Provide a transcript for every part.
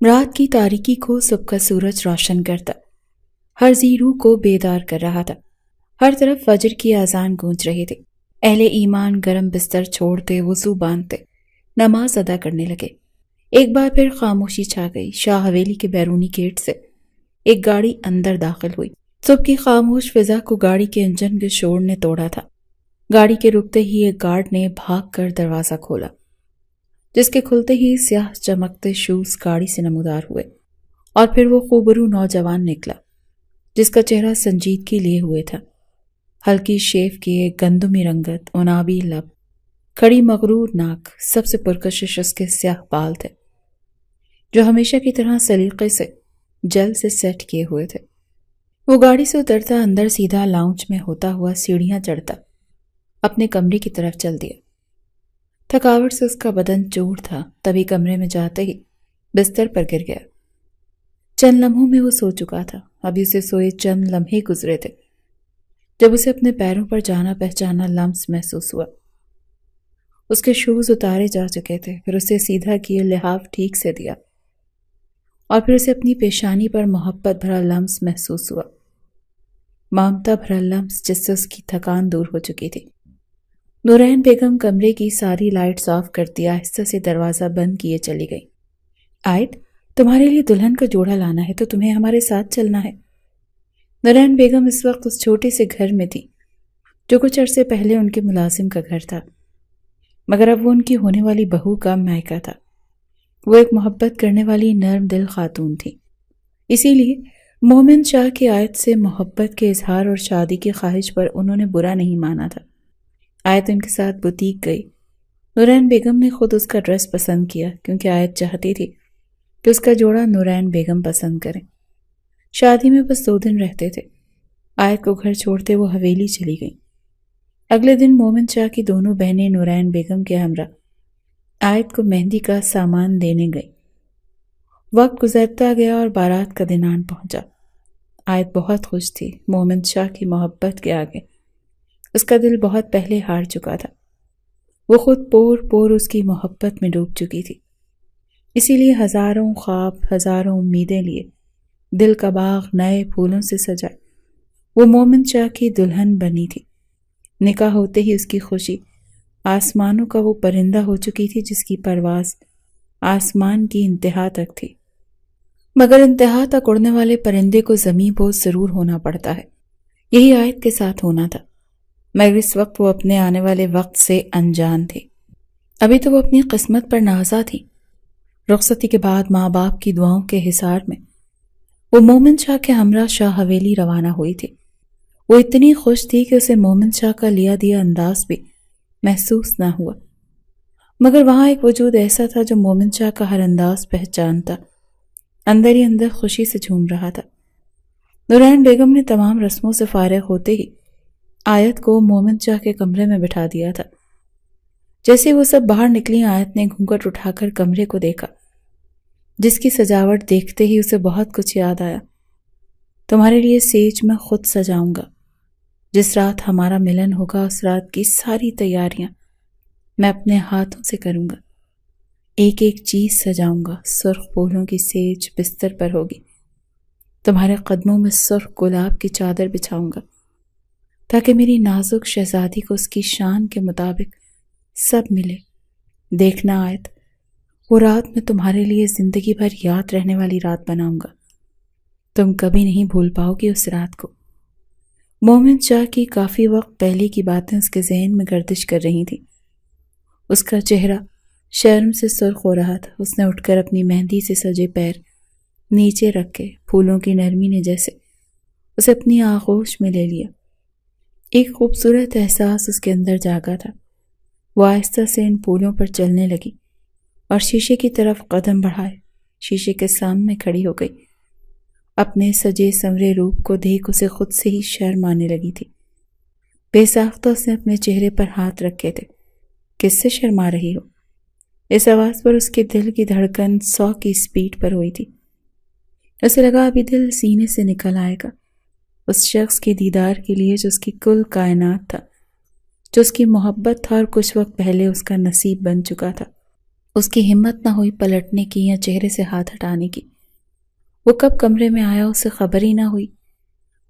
رات کی تاریکی کو صبح کا سورج روشن کرتا ہر ذی روح کو بیدار کر رہا تھا۔ ہر طرف فجر کی اذان گونج رہی تھی۔ اہل ایمان گرم بستر چھوڑتے، وضو باندھتے، نماز ادا کرنے لگے۔ ایک بار پھر خاموشی چھا گئی۔ شاہ حویلی کے بیرونی گیٹ سے ایک گاڑی اندر داخل ہوئی۔ صبح کی خاموش فضا کو گاڑی کے انجن کے شور نے توڑا تھا۔ گاڑی کے رکتے ہی ایک گارڈ نے بھاگ کر دروازہ کھولا، جس کے کھلتے ہی سیاہ چمکتے شوز گاڑی سے نمودار ہوئے، اور پھر وہ خوبرو نوجوان نکلا جس کا چہرہ سنجیدگی لیے ہوئے تھا۔ ہلکی شیف کیے، گندمی رنگت، عنابی لب، کھڑی مغرور ناک، سب سے پرکشش اس کے سیاہ بال تھے جو ہمیشہ کی طرح سلیقے سے جل سے سیٹ کیے ہوئے تھے۔ وہ گاڑی سے اترتا، اندر سیدھا لاؤنج میں ہوتا ہوا سیڑھیاں چڑھتا، اپنے کمرے کی طرف چل دیا۔ تھکاوٹ سے اس کا بدن چور تھا، تبھی کمرے میں جاتے ہی بستر پر گر گیا۔ چند لمحوں میں وہ سو چکا تھا۔ ابھی اسے سوئے چند لمحے گزرے تھے جب اسے اپنے پیروں پر جانا پہچانا لمس محسوس ہوا۔ اس کے شوز اتارے جا چکے تھے، پھر اسے سیدھا کیے، لحاف ٹھیک سے دیا، اور پھر اسے اپنی پیشانی پر محبت بھرا لمس محسوس ہوا، ممتا بھرا لمس جس سے اس کی تھکان دور ہو چکی تھی۔ نورین بیگم کمرے کی ساری لائٹس آف کرتی آہستہ سے دروازہ بند کیے چلی گئی۔ آیت، تمہارے لیے دلہن کا جوڑا لانا ہے تو تمہیں ہمارے ساتھ چلنا ہے۔ نورین بیگم اس وقت اس چھوٹے سے گھر میں تھی جو کچھ عرصے پہلے ان کے ملازم کا گھر تھا، مگر اب وہ ان کی ہونے والی بہو کا مائکہ تھا۔ وہ ایک محبت کرنے والی نرم دل خاتون تھی، اسی لیے مومن شاہ کی آیت سے محبت کے اظہار اور شادی کی خواہش پر انہوں نے برا نہیں مانا تھا۔ آیت ان کے ساتھ بوتیک گئی۔ نورین بیگم نے خود اس کا ڈریس پسند کیا کیونکہ آیت چاہتی تھی کہ اس کا جوڑا نورین بیگم پسند کریں۔ شادی میں بس 2 دن رہتے تھے۔ آیت کو گھر چھوڑتے وہ حویلی چلی گئی۔ اگلے دن مومن شاہ کی دونوں بہنیں نورین بیگم کے ہمراہ آیت کو مہندی کا سامان دینے گئی۔ وقت گزرتا گیا اور بارات کا دن آن پہنچا۔ آیت بہت خوش تھی۔ مومن شاہ کی محبت کے آگے اس کا دل بہت پہلے ہار چکا تھا۔ وہ خود پور پور اس کی محبت میں ڈوب چکی تھی، اسی لیے ہزاروں خواب، ہزاروں امیدیں لیے دل کا باغ نئے پھولوں سے سجائے وہ مومن شاہ کی دلہن بنی تھی۔ نکاح ہوتے ہی اس کی خوشی آسمانوں کا وہ پرندہ ہو چکی تھی جس کی پرواز آسمان کی انتہا تک تھی، مگر انتہا تک اڑنے والے پرندے کو زمیں بوس ضرور ہونا پڑتا ہے۔ یہی آیت کے ساتھ ہونا تھا، مگر اس وقت وہ اپنے آنے والے وقت سے انجان تھی۔ ابھی تو وہ اپنی قسمت پر نازا تھی۔ رخصتی کے بعد ماں باپ کی دعاؤں کے حصار میں وہ مومن شاہ کے ہمراہ شاہ حویلی روانہ ہوئی تھی۔ وہ اتنی خوش تھی کہ اسے مومن شاہ کا لیا دیا انداز بھی محسوس نہ ہوا، مگر وہاں ایک وجود ایسا تھا جو مومن شاہ کا ہر انداز پہچانتا، اندر ہی اندر خوشی سے جھوم رہا تھا۔ نورین بیگم نے تمام رسموں سے فارغ ہوتے ہی آیت کو مومن شاہ کے کمرے میں بٹھا دیا تھا۔ جیسے وہ سب باہر نکلی، آیت نے گھونگھٹ اٹھا کر کمرے کو دیکھا، جس کی سجاوٹ دیکھتے ہی اسے بہت کچھ یاد آیا۔ تمہارے لیے سیج میں خود سجاؤں گا، جس رات ہمارا ملن ہوگا اس رات کی ساری تیاریاں میں اپنے ہاتھوں سے کروں گا۔ ایک ایک چیز سجاؤں گا۔ سرخ پھولوں کی سیج بستر پر ہوگی، تمہارے قدموں میں سرخ گلاب کی چادر بچھاؤں گا تاکہ میری نازک شہزادی کو اس کی شان کے مطابق سب ملے۔ دیکھنا آیت، وہ رات میں تمہارے لیے زندگی بھر یاد رہنے والی رات بناؤں گا، تم کبھی نہیں بھول پاؤ گی اس رات کو۔ مومن شاہ کی کافی وقت پہلے کی باتیں اس کے ذہن میں گردش کر رہی تھیں۔ اس کا چہرہ شرم سے سرخ ہو رہا تھا۔ اس نے اٹھ کر اپنی مہندی سے سجے پیر نیچے رکھ کے پھولوں کی نرمی نے جیسے اسے اپنی آغوش میں لے لیا۔ ایک خوبصورت احساس اس کے اندر جاگا تھا۔ وہ آہستہ سے ان پھولوں پر چلنے لگی اور شیشے کی طرف قدم بڑھائے شیشے کے سامنے کھڑی ہو گئی۔ اپنے سجے سنورے روپ کو دیکھ اسے خود سے ہی شرم آنے لگی تھی۔ بے ساختہ اس نے اپنے چہرے پر ہاتھ رکھے تھے۔ کس سے شرما رہی ہو؟ اس آواز پر اس کے دل کی دھڑکن 100 کی سپیڈ پر ہوئی تھی۔ اسے لگا ابھی دل سینے سے نکل آئے گا اس شخص کے دیدار کے لیے جو اس کی کل کائنات تھا، جو اس کی محبت تھا اور کچھ وقت پہلے اس کا نصیب بن چکا تھا۔ اس کی ہمت نہ ہوئی پلٹنے کی یا چہرے سے ہاتھ ہٹانے کی۔ وہ کب کمرے میں آیا اسے خبر ہی نہ ہوئی۔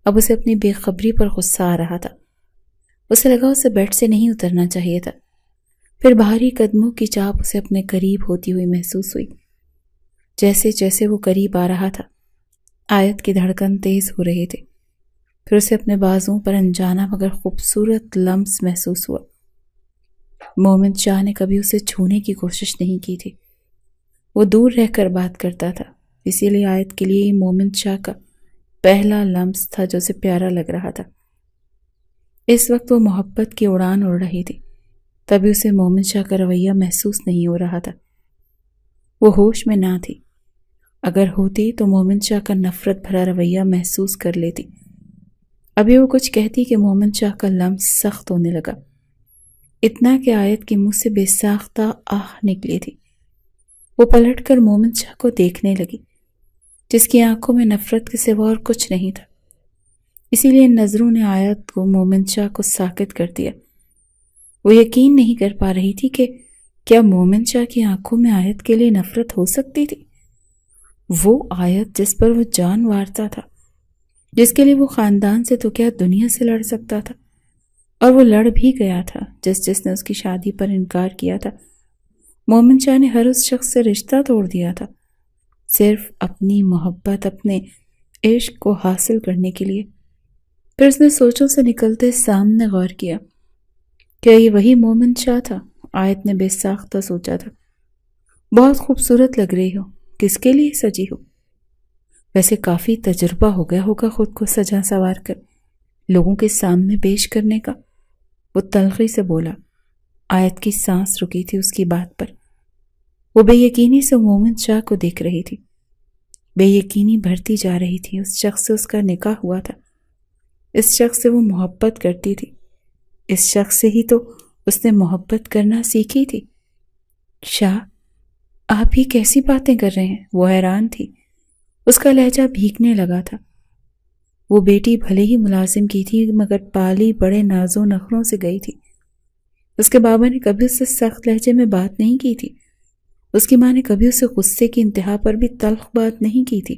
اب اسے اپنی بے خبری پر غصہ آ رہا تھا۔ اسے لگا اسے بیڈ سے نہیں اترنا چاہیے تھا۔ پھر بھاری قدموں کی چاپ اسے اپنے قریب ہوتی ہوئی محسوس ہوئی۔ جیسے جیسے وہ قریب آ رہا تھا، آیت کی دھڑکن تیز ہو رہے تھے۔ پھر اسے اپنے بازوں پر انجانا مگر خوبصورت لمس محسوس ہوا۔ مومن شاہ نے کبھی اسے چھونے کی کوشش نہیں کی تھی۔ وہ دور رہ کر بات کرتا تھا، اسی لیے آیت کے لیے یہ مومن شاہ کا پہلا لمس تھا جو اسے پیارا لگ رہا تھا۔ اس وقت وہ محبت کی اڑان اڑ رہی تھی، تبھی اسے مومن شاہ کا رویہ محسوس نہیں ہو رہا تھا۔ وہ ہوش میں نہ تھی۔ اگر ہوتی تو مومن شاہ کا نفرت بھرا رویہ محسوس کر لیتی۔ ابھی وہ کچھ کہتی کہ مومن شاہ کا لمس سخت ہونے لگا، اتنا کہ آیت کے منہ سے بے ساختہ آہ نکلی تھی۔ وہ پلٹ کر مومن شاہ کو دیکھنے لگی، جس کی آنکھوں میں نفرت کے سوا اور کچھ نہیں تھا۔ اسی لیے ان نظروں نے آیت کو مومن شاہ کو ساکت کر دیا۔ وہ یقین نہیں کر پا رہی تھی کہ کیا مومن شاہ کی آنکھوں میں آیت کے لیے نفرت ہو سکتی تھی؟ وہ آیت جس پر وہ جان وارتا تھا، جس کے لیے وہ خاندان سے تو کیا دنیا سے لڑ سکتا تھا، اور وہ لڑ بھی گیا تھا جس نے اس کی شادی پر انکار کیا تھا۔ مومن شاہ نے ہر اس شخص سے رشتہ توڑ دیا تھا، صرف اپنی محبت، اپنے عشق کو حاصل کرنے کے لیے۔ پھر اس نے سوچوں سے نکلتے سامنے غور کیا، کیا یہ وہی مومن شاہ تھا؟ آیت نے بے ساختہ سوچا تھا۔ بہت خوبصورت لگ رہی ہو، کس کے لیے سجی ہو؟ ویسے کافی تجربہ ہو گیا ہوگا خود کو سجا سوار کر لوگوں کے سامنے پیش کرنے کا، وہ تلخی سے بولا۔ آیت کی سانس رکی تھی اس کی بات پر۔ وہ بے یقینی سے مومن شاہ کو دیکھ رہی تھی، بے یقینی بڑھتی جا رہی تھی۔ اس شخص سے اس کا نکاح ہوا تھا، اس شخص سے وہ محبت کرتی تھی، اس شخص سے ہی تو اس نے محبت کرنا سیکھی تھی۔ شاہ، آپ ہی کیسی باتیں کر رہے ہیں؟ وہ حیران تھی، اس کا لہجہ بھیگنے لگا تھا۔ وہ بیٹی بھلے ہی ملازم کی تھی مگر پالی بڑے ناز و نخروں سے گئی تھی۔ اس کے بابا نے کبھی اس سے سخت لہجے میں بات نہیں کی تھی، اس کی ماں نے کبھی اسے غصے کی انتہا پر بھی تلخ بات نہیں کی تھی،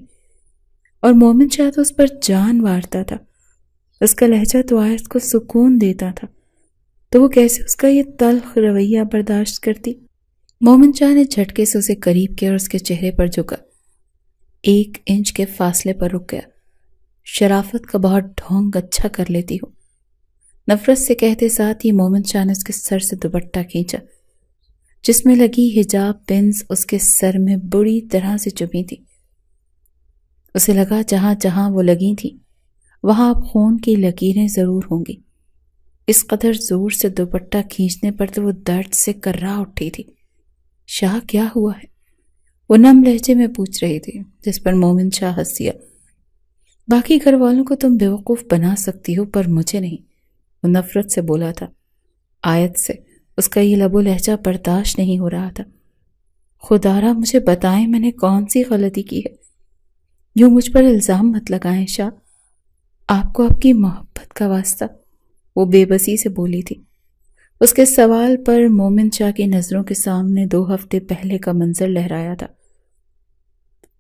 اور مومن شاہ تو اس پر جان وارتا تھا۔ اس کا لہجہ تو آیت کو سکون دیتا تھا، تو وہ کیسے اس کا یہ تلخ رویہ برداشت کرتی؟ مومن شاہ نے جھٹکے سے اسے قریب کیا اور اس کے چہرے پر جھکا، 1 انچ کے فاصلے پر رک گیا۔ شرافت کا بہت ڈھونگ اچھا کر لیتی ہو، نفرت سے کہتے ساتھ ہی مومن شاہ نے اس کے سر سے دوپٹہ کھینچا، جس میں لگی حجاب پنز اس کے سر میں بری طرح سے چبھی تھی۔ اسے لگا جہاں جہاں وہ لگی تھی وہاں اب خون کی لکیریں ضرور ہوں گی۔ اس قدر زور سے دوپٹہ کھینچنے پر تو وہ درد سے کرا اٹھی تھی۔ شاہ، کیا ہوا ہے؟ وہ نم لہجے میں پوچھ رہی تھی، جس پر مومن شاہ ہنس دیا۔ باقی گھر والوں کو تم بیوقوف بنا سکتی ہو پر مجھے نہیں، وہ نفرت سے بولا تھا۔ آیت سے اس کا یہ لب و لہجہ برداشت نہیں ہو رہا تھا۔ خدا را مجھے بتائیں میں نے کون سی غلطی کی ہے؟ یوں مجھ پر الزام مت لگائیں شاہ، آپ کو آپ کی محبت کا واسطہ، وہ بے بسی سے بولی تھی۔ اس کے سوال پر مومن شاہ کی نظروں کے سامنے 2 ہفتے پہلے کا منظر لہرایا تھا۔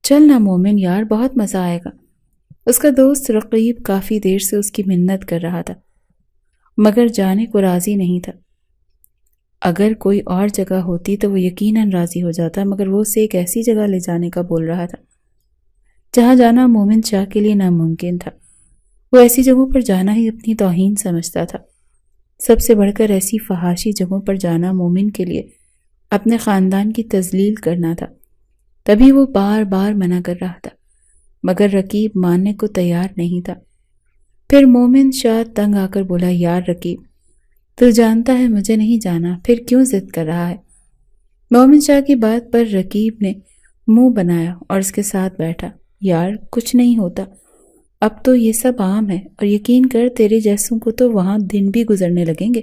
چل نہ مومن یار، بہت مزہ آئے گا۔ اس کا دوست رقیب کافی دیر سے اس کی منت کر رہا تھا مگر جانے کو راضی نہیں تھا۔ اگر کوئی اور جگہ ہوتی تو وہ یقیناً راضی ہو جاتا، مگر وہ اسے ایک ایسی جگہ لے جانے کا بول رہا تھا جہاں جانا مومن شاہ کے لیے ناممکن تھا۔ وہ ایسی جگہوں پر جانا ہی اپنی توہین سمجھتا تھا۔ سب سے بڑھ کر ایسی فحاشی جگہوں پر جانا مومن کے لیے اپنے خاندان کی تذلیل کرنا تھا۔ تبھی وہ بار بار منع کر رہا تھا مگر رقیب ماننے کو تیار نہیں تھا۔ پھر مومن شاہ تنگ آ کر بولا، یار رقیب، تو جانتا ہے مجھے نہیں جانا، پھر کیوں ضد کر رہا ہے؟ مومن شاہ کی بات پر رقیب نے منہ بنایا اور اس کے ساتھ بیٹھا۔ یار کچھ نہیں ہوتا، اب تو یہ سب عام ہے، اور یقین کر تیرے جیسوں کو تو وہاں دن بھی گزرنے لگیں گے،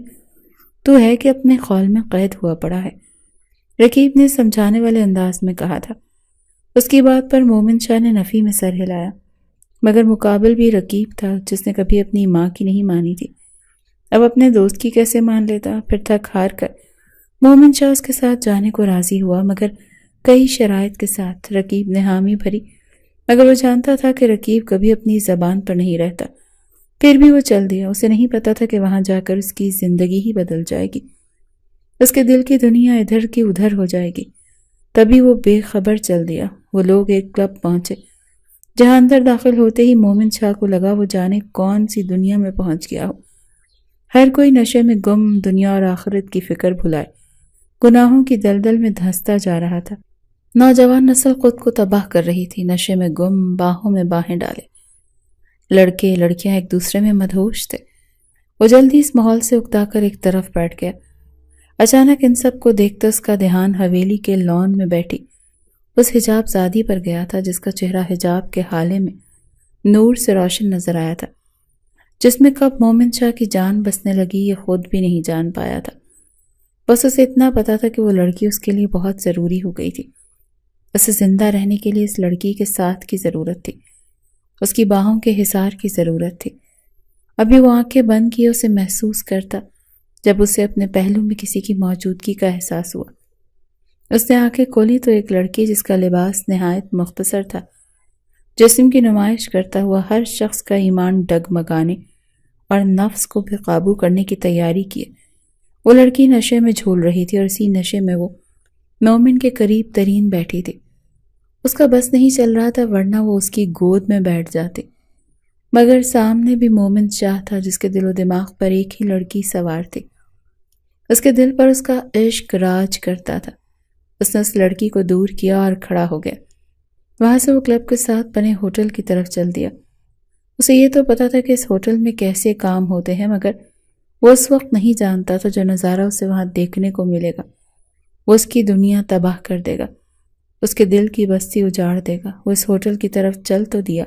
تو ہے کہ اپنے خول میں قید ہوا پڑا ہے، رقیب نے سمجھانے والے انداز میں کہا تھا۔ اس کی بات پر مومن شاہ نے نفی میں سر ہلایا، مگر مقابل بھی رقیب تھا جس نے کبھی اپنی ماں کی نہیں مانی تھی، اب اپنے دوست کی کیسے مان لیتا؟ پھر تھک ہار کر مومن شاہ اس کے ساتھ جانے کو راضی ہوا، مگر کئی شرائط کے ساتھ۔ رقیب نے حامی بھری، مگر وہ جانتا تھا کہ رقیب کبھی اپنی زبان پر نہیں رہتا۔ پھر بھی وہ چل دیا۔ اسے نہیں پتا تھا کہ وہاں جا کر اس کی زندگی ہی بدل جائے گی، اس کے دل کی دنیا ادھر کی ادھر ہو جائے گی۔ تبھی وہ بے خبر چل دیا۔ وہ لوگ ایک کلب پہنچے، جہاں اندر داخل ہوتے ہی مومن شاہ کو لگا وہ جانے کون سی دنیا میں پہنچ گیا ہو۔ ہر کوئی نشے میں گم، دنیا اور آخرت کی فکر بھلائے گناہوں کی دلدل میں دھنستا جا رہا تھا۔ نوجوان نسل خود کو تباہ کر رہی تھی، نشے میں گم، باہوں میں باہیں ڈالے۔ لڑکے لڑکیاں ایک دوسرے میں مدہوش تھے۔ وہ جلدی اس ماحول سے اکتا کر ایک طرف بیٹھ گیا۔ اچانک ان سب کو دیکھتا اس کا دھیان حویلی کے لان میں بیٹھی اس حجاب زادی پر گیا تھا، جس کا چہرہ حجاب کے حالے میں نور سے روشن نظر آیا تھا۔ جس میں کب مومن شاہ کی جان بسنے لگی یہ خود بھی نہیں جان پایا تھا۔ بس اسے اتنا پتا تھا کہ وہ لڑکی اس کے لیے بہت ضروری ہو گئی تھی۔ اسے زندہ رہنے کے لیے اس لڑکی کے ساتھ کی ضرورت تھی، اس کی باہوں کے حصار کی ضرورت تھی۔ ابھی وہ آنکھیں بند کیے اسے محسوس کرتا جب اسے اپنے پہلو میں کسی کی موجودگی کا احساس ہوا۔ اس نے آنکھیں کھولی تو ایک لڑکی جس کا لباس نہایت مختصر تھا، جسم کی نمائش کرتا ہوا ہر شخص کا ایمان ڈگمگانے اور نفس کو بے قابو کرنے کی تیاری کیے۔ وہ لڑکی نشے میں جھول رہی تھی اور اسی نشے میں وہ مومن کے قریب ترین بیٹھی تھی۔ اس کا بس نہیں چل رہا تھا، ورنہ وہ اس کی گود میں بیٹھ جاتی، مگر سامنے بھی مومن شاہ تھا جس کے دل و دماغ پر ایک ہی لڑکی سوار تھی۔ اس کے دل پر اس کا عشق راج کرتا تھا۔ اس نے اس لڑکی کو دور کیا اور کھڑا ہو گیا۔ وہاں سے وہ کلب کے ساتھ بنے ہوٹل کی طرف چل دیا۔ اسے یہ تو پتا تھا کہ اس ہوٹل میں کیسے کام ہوتے ہیں، مگر وہ اس وقت نہیں جانتا تھا جو نظارہ اسے وہاں دیکھنے کو ملے گا وہ اس کی دنیا تباہ کر دے گا، اس کے دل کی بستی اجاڑ دے گا۔ وہ اس ہوٹل کی طرف چل تو دیا،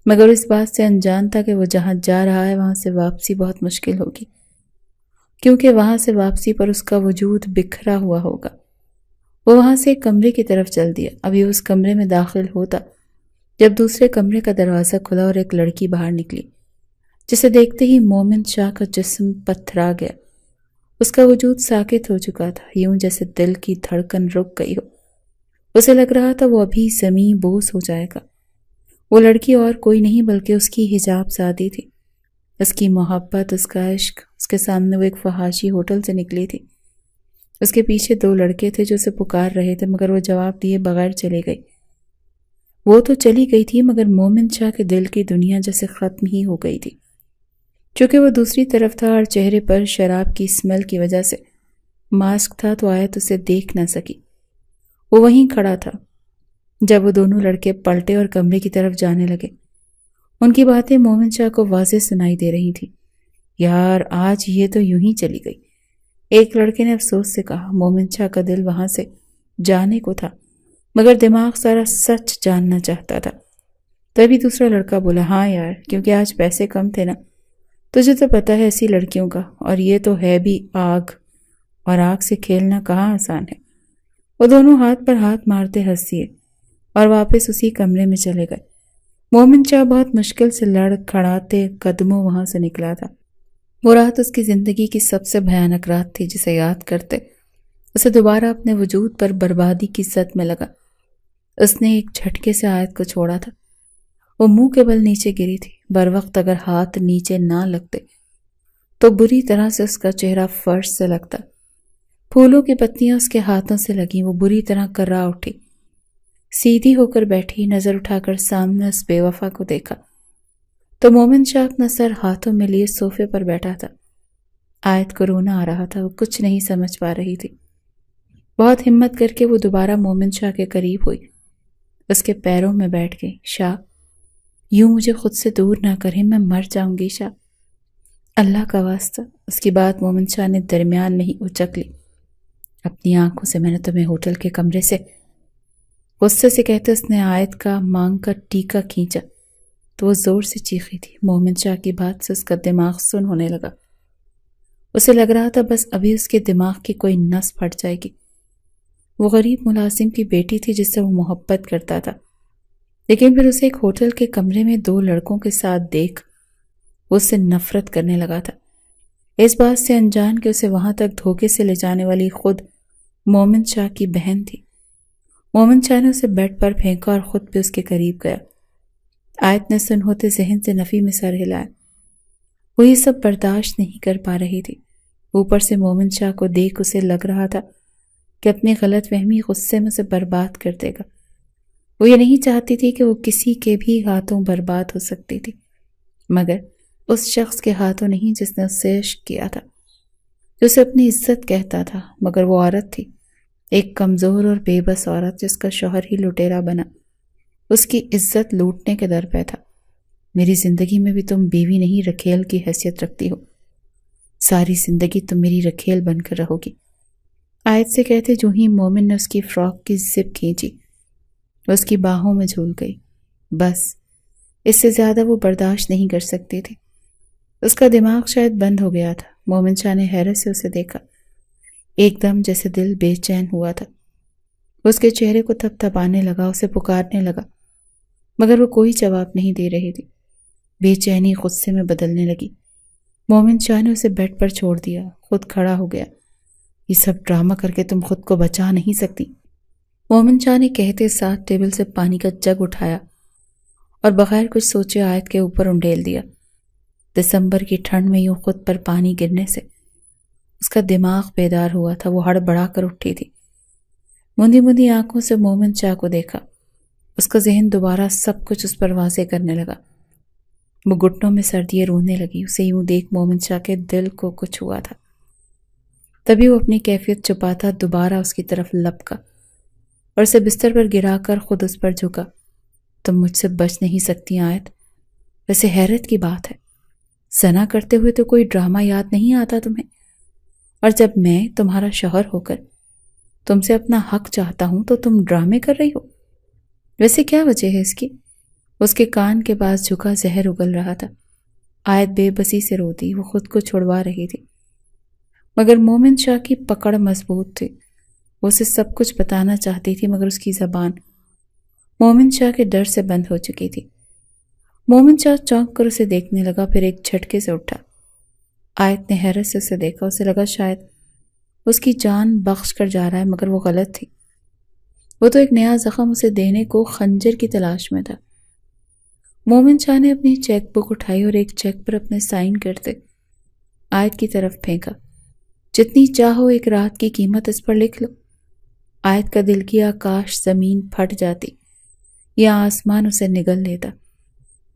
مگر اس بات سے انجان تھا کہ وہ جہاں جا رہا ہے وہاں سے واپسی بہت مشکل ہوگی، کیونکہ وہاں سے واپسی پر اس کا وجود بکھرا ہوا ہوگا۔ وہ وہاں سے ایک کمرے کی طرف چل دیا۔ ابھی اس کمرے میں داخل ہوتا جب دوسرے کمرے کا دروازہ کھلا اور ایک لڑکی باہر نکلی، جسے دیکھتے ہی مومن شاہ کا جسم پتھرا گیا۔ اس کا وجود ساکت ہو چکا تھا، یوں جیسے دل کی دھڑکن رک گئی ہو۔ اسے لگ رہا تھا وہ ابھی زمیں بوس ہو جائے گا۔ وہ لڑکی اور کوئی نہیں بلکہ اس کی حجاب زادی تھی۔ اس کی محبت، اس کا عشق، اس کے سامنے وہ ایک فحاشی ہوٹل سے نکلی تھی۔ اس کے پیچھے دو لڑکے تھے جو اسے پکار رہے تھے، مگر وہ جواب دیے بغیر چلی گئی۔ وہ تو چلی گئی تھی، مگر مومن شاہ کے دل کی دنیا جیسے ختم ہی ہو گئی تھی۔ چونکہ وہ دوسری طرف تھا اور چہرے پر شراب کی اسمیل کی وجہ سے ماسک تھا تو آیت اسے دیکھ نہ سکی۔ وہ وہیں کھڑا تھا جب وہ دونوں لڑکے پلٹے اور کمرے کی طرف جانے لگے۔ ان کی باتیں مومن شاہ کو واضح سنائی دے رہی تھی۔ یار آج یہ تو یوں ہی چلی گئی، ایک لڑکے نے افسوس سے کہا۔ مومن شاہ کا دل وہاں سے جانے کو تھا، مگر دماغ سارا سچ جاننا چاہتا تھا۔ تبھی دوسرا لڑکا بولا، ہاں یار، کیونکہ آج پیسے کم تھے نا، تجھے تو پتہ ہے ایسی لڑکیوں کا، اور یہ تو ہے بھی آگ، اور آگ سے کھیلنا کہاں آسان ہے۔ وہ دونوں ہاتھ پر ہاتھ مارتے ہنس دیے اور واپس اسی کمرے میں چلے گئے۔ مومن شاہ بہت مشکل سے لڑ کھڑاتے قدموں وہاں سے نکلا تھا۔ وہ رات اس کی زندگی کی سب سے بھیانک رات تھی، جسے یاد کرتے اسے دوبارہ اپنے وجود پر بربادی کی سط میں لگا۔ اس نے ایک جھٹکے سے آیت کو چھوڑا تھا۔ وہ منہ کے بل نیچے گری تھی۔ بروقت اگر ہاتھ نیچے نہ لگتے تو بری طرح سے اس کا چہرہ فرش سے لگتا۔ پھولوں کی پتیاں اس کے ہاتھوں سے لگیں، وہ بری طرح کرا اٹھی، سیدھی ہو کر بیٹھی، نظر اٹھا کر سامنے اس بے وفا کو دیکھا تو مومن شاہ اپنا سر ہاتھوں میں لیے صوفے پر بیٹھا تھا۔ آیت کو رونا آ رہا تھا، وہ کچھ نہیں سمجھ پا رہی تھی۔ بہت ہمت کر کے وہ دوبارہ مومن شاہ کے قریب ہوئی، اس کے پیروں میں بیٹھ گئی۔ شاہ، یوں مجھے خود سے دور نہ کریں، میں مر جاؤں گی شاہ، اللہ کا واسطہ۔ اس کی بات مومن شاہ نے درمیان میں ہی اچک لی۔ اپنی آنکھوں سے میں نے تمہیں ہوٹل کے کمرے سے، غصے سے کہتے اس نے آیت کا مانگ کا ٹیکا کھینچا تو وہ زور سے چیخی تھی۔ مومن شاہ کی بات سے اس کا دماغ سن ہونے لگا۔ اسے لگ رہا تھا بس ابھی اس کے دماغ کی کوئی نس پھٹ جائے گی۔ وہ غریب ملازم کی بیٹی تھی جس سے وہ محبت کرتا تھا، لیکن پھر اسے ایک ہوٹل کے کمرے میں دو لڑکوں کے ساتھ دیکھ وہ اس سے نفرت کرنے لگا تھا۔ اس بات سے انجان کہ اسے وہاں تک دھوکے سے لے جانے والی خود مومن شاہ کی بہن تھی۔ مومن شاہ نے اسے بیڈ پر پھینکا اور خود بھی اس کے قریب گیا۔ آیت نے سن ہوتے ذہن سے نفی میں سر ہلایا۔ وہ یہ سب برداشت نہیں کر پا رہی تھی۔ اوپر سے مومن شاہ کو دیکھ اسے لگ رہا تھا کہ اپنی غلط فہمی غصے میں اسے برباد کر دے گا۔ وہ یہ نہیں چاہتی تھی کہ وہ کسی کے بھی ہاتھوں برباد ہو سکتی تھی، مگر اس شخص کے ہاتھوں نہیں جس نے اس سے عشق کیا تھا، جو اسے اپنی عزت کہتا تھا، مگر وہ عورت تھی، ایک کمزور اور بے بس عورت جس کا شوہر ہی لٹیرا بنا اس کی عزت لوٹنے کے در پہ تھا۔ میری زندگی میں بھی تم بیوی نہیں رکھیل کی حیثیت رکھتی ہو، ساری زندگی تم میری رکھیل بن کر رہو گی۔ آیت سے کہتے جو ہی مومن نے اس کی فراک کی زپ کھینچی، وہ اس کی باہوں میں جھول گئی۔ بس اس سے زیادہ وہ برداشت نہیں کر سکتی تھی۔ اس کا دماغ شاید بند ہو گیا تھا۔ مومن شاہ نے حیرت سے اسے دیکھا، ایک دم جیسے دل بے چین ہوا تھا۔ وہ اس کے چہرے کو تھپ تھپانے لگا، اسے پکارنے لگا، مگر وہ کوئی جواب نہیں دے رہی تھی۔ بے چینی غصے میں بدلنے لگی۔ مومن شاہ نے اسے بیڈ پر چھوڑ دیا، خود کھڑا ہو گیا۔ یہ سب ڈرامہ کر کے تم خود کو بچا نہیں سکتی، مومن شاہ نے کہتے ساتھ ٹیبل سے پانی کا جگ اٹھایا اور بغیر کچھ سوچے آیت کے اوپر انڈیل دیا۔ دسمبر کی ٹھنڈ میں یوں خود پر پانی گرنے سے اس کا دماغ بیدار ہوا تھا۔ وہ ہڑبڑا کر اٹھی تھی، موندی موندی آنکھوں سے مومن شاہ کو دیکھا۔ اس کا ذہن دوبارہ سب کچھ اس پر واضح کرنے لگا۔ وہ گھٹنوں میں سر دیے رونے لگی۔ اسے یوں دیکھ مومن شاہ کے دل کو کچھ ہوا تھا۔ تبھی وہ اپنی کیفیت چھپاتا دوبارہ اس کی طرف لپکا اور اسے بستر پر گرا کر خود اس پر جھکا۔ تم مجھ سے بچ نہیں سکتی آیت، ویسے حیرت کی بات ہے، زنا کرتے ہوئے تو کوئی ڈرامہ یاد نہیں آتا تمہیں، اور جب میں تمہارا شوہر ہو کر تم سے اپنا حق چاہتا ہوں تو تم ڈرامے کر رہی ہو۔ ویسے کیا وجہ ہے اس کی؟ اس کے کان کے پاس جھکا زہر اگل رہا تھا۔ آیت بے بسی سے روتی، وہ خود کو چھڑوا رہی تھی، مگر مومن شاہ کی پکڑ مضبوط تھی۔ وہ اسے سب کچھ بتانا چاہتی تھی، مگر اس کی زبان مومن شاہ کے ڈر سے بند ہو چکی تھی۔ مومن شاہ چونک کر اسے دیکھنے لگا، پھر ایک جھٹکے سے اٹھا۔ آیت نے حیرت سے اسے دیکھا۔ اسے لگا شاید اس کی جان بخش کر جا رہا ہے، مگر وہ غلط تھی۔ وہ تو ایک نیا زخم اسے دینے کو خنجر کی تلاش میں تھا۔ مومن شاہ نے اپنی چیک بک اٹھائی اور ایک چیک پر اپنے سائن کرتے آیت کی طرف پھینکا۔ جتنی چاہو ایک رات کی قیمت اس پر لکھ لو۔ آیت کا دل کیا کاش زمین پھٹ جاتی یا آسمان اسے نگل لیتا۔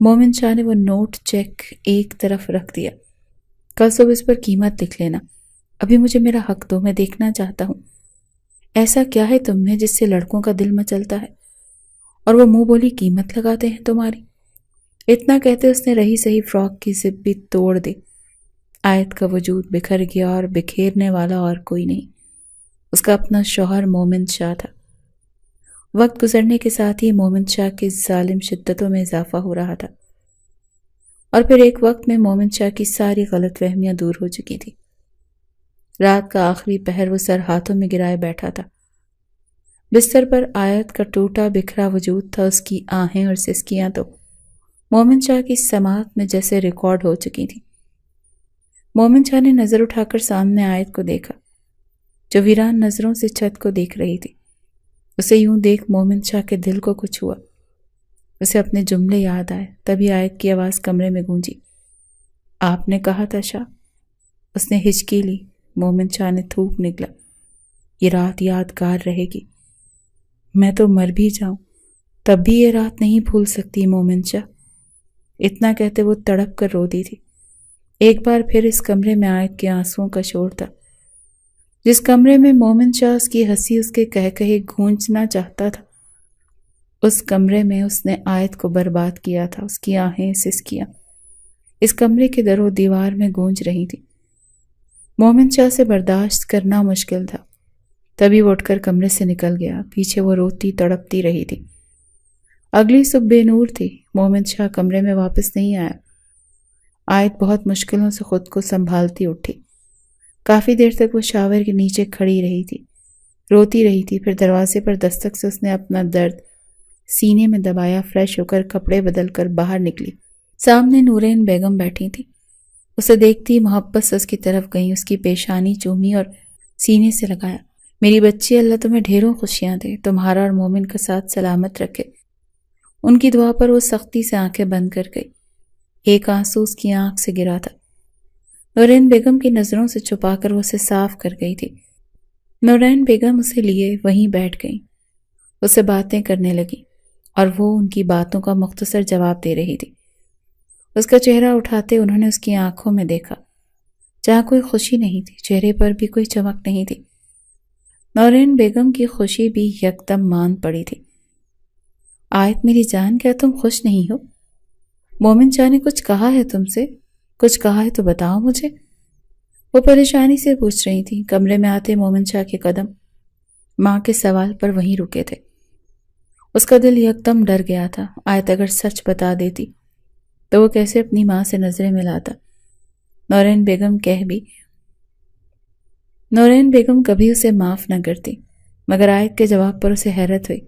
مومن شاہ نے وہ نوٹ چیک ایک طرف رکھ دیا۔ کل صبح اس پر قیمت لکھ لینا، ابھی مجھے میرا حق دو، میں دیکھنا چاہتا ہوں ایسا کیا ہے تم میں جس سے لڑکوں کا دل مچلتا ہے اور وہ منہ بولی قیمت لگاتے ہیں تمہاری۔ اتنا کہتے اس نے رہی سہی فراک کی زپ بھی توڑ دی۔ آیت کا وجود بکھر گیا اور بکھیرنے والا اور کوئی نہیں، اس کا اپنا شوہر مومن شاہ تھا۔ وقت گزرنے کے ساتھ ہی مومن شاہ کی ظالم شدتوں میں اضافہ ہو رہا تھا، اور پھر ایک وقت میں مومن شاہ کی ساری غلط فہمیاں دور ہو چکی تھی۔ رات کا آخری پہر وہ سر ہاتھوں میں گرائے بیٹھا تھا۔ بستر پر آیت کا ٹوٹا بکھرا وجود تھا۔ اس کی آہیں اور سسکیاں تو مومن شاہ کی سماعت میں جیسے ریکارڈ ہو چکی تھی۔ مومن شاہ نے نظر اٹھا کر سامنے آیت کو دیکھا، جو ویران نظروں سے چھت کو دیکھ رہی تھی۔ اسے یوں دیکھ مومن شاہ کے دل کو کچھ ہوا۔ اسے اپنے جملے یاد آئے۔ تبھی آیت کی آواز کمرے میں گونجی، آپ نے کہا تھا شاہ۔ اس نے ہچکی لی۔ مومن شاہ نے تھوک نکلا، یہ رات یادگار رہے گی، میں تو مر بھی جاؤں تب بھی یہ رات نہیں بھول سکتی مومن شاہ۔ اتنا کہتے وہ تڑپ کر رو دی تھی۔ ایک بار پھر اس کمرے میں آیت کے آنسوؤں کا شور تھا۔ جس کمرے میں مومن شاہ اس کی ہنسی اس کے کہے گونجنا چاہتا تھا، اس کمرے میں اس نے آیت کو برباد کیا تھا۔ اس کی آہیں سسکیاں اس کمرے کے در و دیوار میں گونج رہی تھی۔ مومن شاہ سے برداشت کرنا مشکل تھا۔ تبھی وہ اٹھ کر کمرے سے نکل گیا۔ پیچھے وہ روتی تڑپتی رہی تھی۔ اگلی صبح بے نور تھی۔ مومن شاہ کمرے میں واپس نہیں آیا۔ آیت بہت مشکلوں سے خود کو سنبھالتی اٹھی۔ کافی دیر تک وہ شاور کے نیچے کھڑی رہی تھی، روتی رہی تھی۔ پھر دروازے پر دستک سے اس نے اپنا درد سینے میں دبایا۔ فریش ہو کر کپڑے بدل کر باہر نکلی۔ سامنے نورین بیگم بیٹھی تھی۔ اسے دیکھتی محبت سے اس کی طرف گئی، اس کی پیشانی چومی اور سینے سے لگایا۔ میری بچی، اللہ تمہیں ڈھیروں خوشیاں دے، تمہارا اور مومن کا ساتھ سلامت رکھے۔ ان کی دعا پر وہ سختی سے آنکھیں بند کر گئی۔ ایک آنسو اس کی آنکھ سے گرا تھا۔ نورین بیگم کی نظروں سے چھپا کر وہ اسے صاف کر گئی تھی۔ نورین بیگم اسے لیے وہیں بیٹھ گئیں، اس سے باتیں کرنے لگیں اور وہ ان کی باتوں کا مختصر جواب دے رہی تھی۔ اس کا چہرہ اٹھاتے انہوں نے اس کی آنکھوں میں دیکھا، جہاں کوئی خوشی نہیں تھی، چہرے پر بھی کوئی چمک نہیں تھی۔ نورین بیگم کی خوشی بھی یکدم مان پڑی تھی۔ آیت میری جان، کیا تم خوش نہیں ہو؟ مومن شاہ نے کچھ کہا ہے تم سے؟ کچھ کہا ہے تو بتاؤ مجھے۔ وہ پریشانی سے پوچھ رہی تھی۔ کمرے میں آتے مومن شاہ کے قدم ماں کے سوال پر وہیں رکے تھے۔ اس کا دل یکدم ڈر گیا تھا۔ آیت اگر سچ بتا دیتی تو وہ کیسے اپنی ماں سے نظریں ملاتا؟ نورین بیگم کبھی اسے معاف نہ کرتی، مگر آیت کے جواب پر اسے حیرت ہوئی،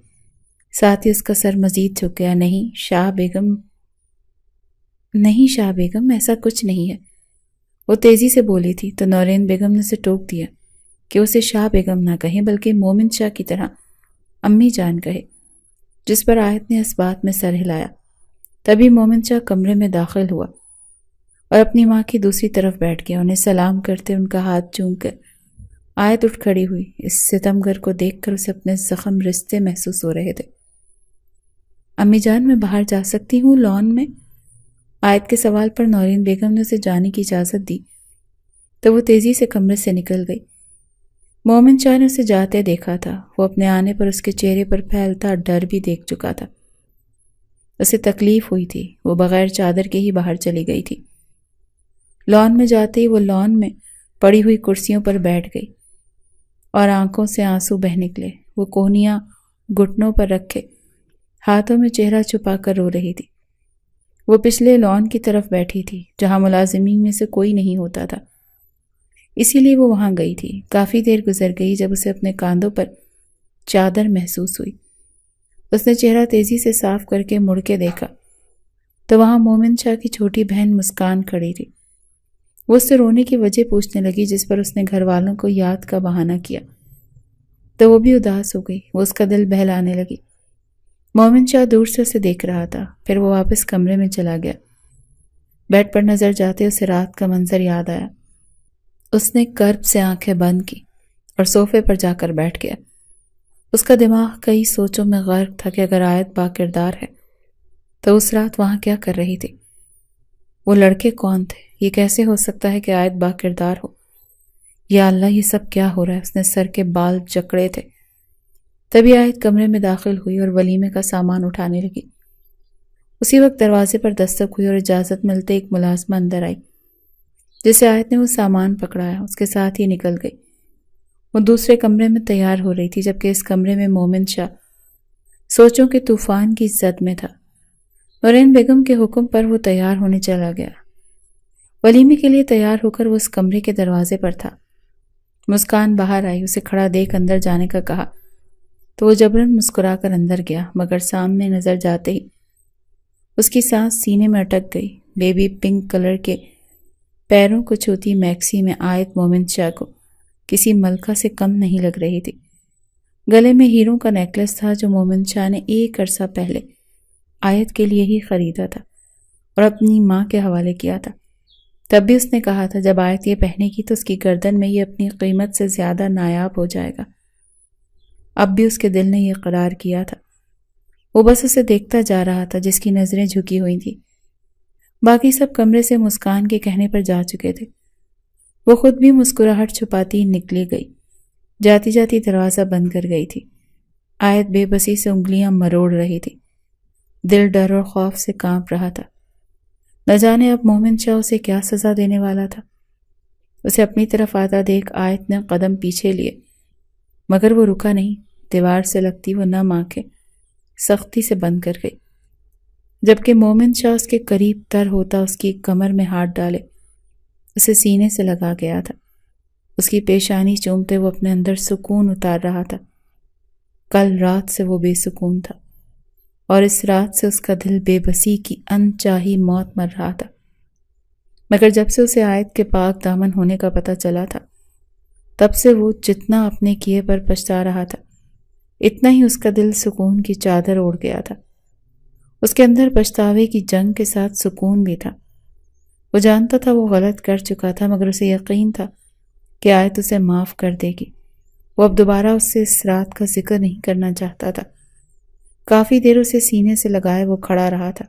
ساتھ ہی اس کا سر مزید جھک گیا۔ نہیں شاہ بیگم، ایسا کچھ نہیں ہے، وہ تیزی سے بولی تھی تو نورین بیگم نے اسے ٹوک دیا کہ اسے شاہ بیگم نہ کہیں بلکہ مومن شاہ کی طرح امی جان کہے، جس پر آیت نے اس بات میں سر ہلایا۔ تبھی مومن شاہ کمرے میں داخل ہوا اور اپنی ماں کی دوسری طرف بیٹھ گیا۔ انہیں سلام کرتے ان کا ہاتھ چوم کر آیت اٹھ کھڑی ہوئی۔ اس ستمگر کو دیکھ کر اسے اپنے زخم رشتے محسوس ہو رہے تھے۔ امی جان، میں باہر جا سکتی ہوں لان میں؟ آیت کے سوال پر نورین بیگم نے اسے جانے کی اجازت دی تو وہ تیزی سے کمرے سے نکل گئی۔ مومن شاہ نے اسے جاتے دیکھا تھا۔ وہ اپنے آنے پر اس کے چہرے پر پھیلتا ڈر بھی دیکھ چکا تھا۔ اسے تکلیف ہوئی تھی، وہ بغیر چادر کے ہی باہر چلی گئی تھی۔ لان میں جاتے ہی وہ لان میں پڑی ہوئی کرسیوں پر بیٹھ گئی اور آنکھوں سے آنسو بہہ نکلے۔ وہ کوہنیاں گھٹنوں پر رکھے ہاتھوں میں چہرہ چھپا کر رو رہی تھی۔ وہ پچھلے لان کی طرف بیٹھی تھی جہاں ملازمین میں سے کوئی نہیں ہوتا تھا، اسی لیے وہ وہاں گئی تھی۔ کافی دیر گزر گئی جب اسے اپنے کاندھوں پر چادر محسوس ہوئی۔ اس نے چہرہ تیزی سے صاف کر کے مڑ کے دیکھا تو وہاں مومن شاہ کی چھوٹی بہن مسکان کھڑی تھی۔ وہ اس سے رونے کی وجہ پوچھنے لگی، جس پر اس نے گھر والوں کو یاد کا بہانہ کیا تو وہ بھی اداس ہو گئی۔ وہ اس کا دل بہلانے لگی۔ مومن شاہ دور سے اسے دیکھ رہا تھا، پھر وہ واپس کمرے میں چلا گیا۔ بیڈ پر نظر جاتے اسے رات کا منظر یاد آیا۔ اس نے کرب سے آنکھیں بند کی اور صوفے پر جا کر بیٹھ گیا۔ اس کا دماغ کئی سوچوں میں غرق تھا کہ اگر آیت با کردار ہے تو اس رات وہاں کیا کر رہی تھی؟ وہ لڑکے کون تھے؟ یہ کیسے ہو سکتا ہے کہ آیت با کردار ہو؟ یا اللہ، یہ سب کیا ہو رہا ہے؟ اس نے سر کے بال جکڑے تھے۔ تبھی آیت کمرے میں داخل ہوئی اور ولیمے کا سامان اٹھانے لگی۔ اسی وقت دروازے پر دستک ہوئی اور اجازت ملتے ایک ملازمہ اندر آئی، جسے آیت نے وہ سامان پکڑایا، اس کے ساتھ ہی نکل گئی۔ وہ دوسرے کمرے میں تیار ہو رہی تھی، جبکہ اس کمرے میں مومن شاہ سوچوں کے طوفان کی زد میں تھا۔ نورین بیگم کے حکم پر وہ تیار ہونے چلا گیا۔ ولیمے کے لیے تیار ہو کر وہ اس کمرے کے دروازے پر تھا۔ مسکان باہر آئی، اسے کھڑا دیکھ اندر جانے کا کہا تو وہ جبراً مسکرا کر اندر گیا، مگر سامنے نظر جاتے ہی اس کی سانس سینے میں اٹک گئی۔ بیبی پنک کلر کے پیروں کو چھوتی میکسی میں آیت مومن شاہ کو کسی ملکہ سے کم نہیں لگ رہی تھی۔ گلے میں ہیروں کا نیکلس تھا جو مومن شاہ نے ایک عرصہ پہلے آیت کے لیے ہی خریدا تھا اور اپنی ماں کے حوالے کیا تھا۔ تب بھی اس نے کہا تھا جب آیت یہ پہنے گی تو اس کی گردن میں یہ اپنی قیمت سے زیادہ نایاب ہو جائے گا۔ اب بھی اس کے دل نے یہ قرار کیا تھا۔ وہ بس اسے دیکھتا جا رہا تھا جس کی نظریں جھکی ہوئی تھیں۔ باقی سب کمرے سے مسکان کے کہنے پر جا چکے تھے۔ وہ خود بھی مسکراہٹ چھپاتی نکلی گئی، جاتی جاتی دروازہ بند کر گئی تھی۔ آیت بے بسی سے انگلیاں مروڑ رہی تھی، دل ڈر اور خوف سے کانپ رہا تھا۔ نہ جانے اب مومن شاہ اسے کیا سزا دینے والا تھا۔ اسے اپنی طرف آتا دیکھ آیت نے قدم پیچھے لیے، مگر وہ رکا نہیں۔ دیوار سے لگتی وہ نم آنکھیں سختی سے بند کر گئی، جبکہ مومن شاہ اس کے قریب تر ہوتا اس کی کمر میں ہاتھ ڈالے اسے سینے سے لگا گیا تھا۔ اس کی پیشانی چومتے وہ اپنے اندر سکون اتار رہا تھا۔ کل رات سے وہ بے سکون تھا اور اس رات سے اس کا دل بے بسی کی انچاہی موت مر رہا تھا۔ مگر جب سے اسے آیت کے پاک دامن ہونے کا پتہ چلا تھا تب سے وہ جتنا اپنے کیے پر پچھتا رہا تھا اتنا ہی اس کا دل سکون کی چادر اوڑھ گیا تھا۔ اس کے اندر پچھتاوے کی جنگ کے ساتھ سکون بھی تھا۔ وہ جانتا تھا وہ غلط کر چکا تھا، مگر اسے یقین تھا کہ آیت اسے معاف کر دے گی۔ وہ اب دوبارہ اس سے اس رات کا ذکر نہیں کرنا چاہتا تھا۔ کافی دیر اسے سینے سے لگائے وہ کھڑا رہا تھا۔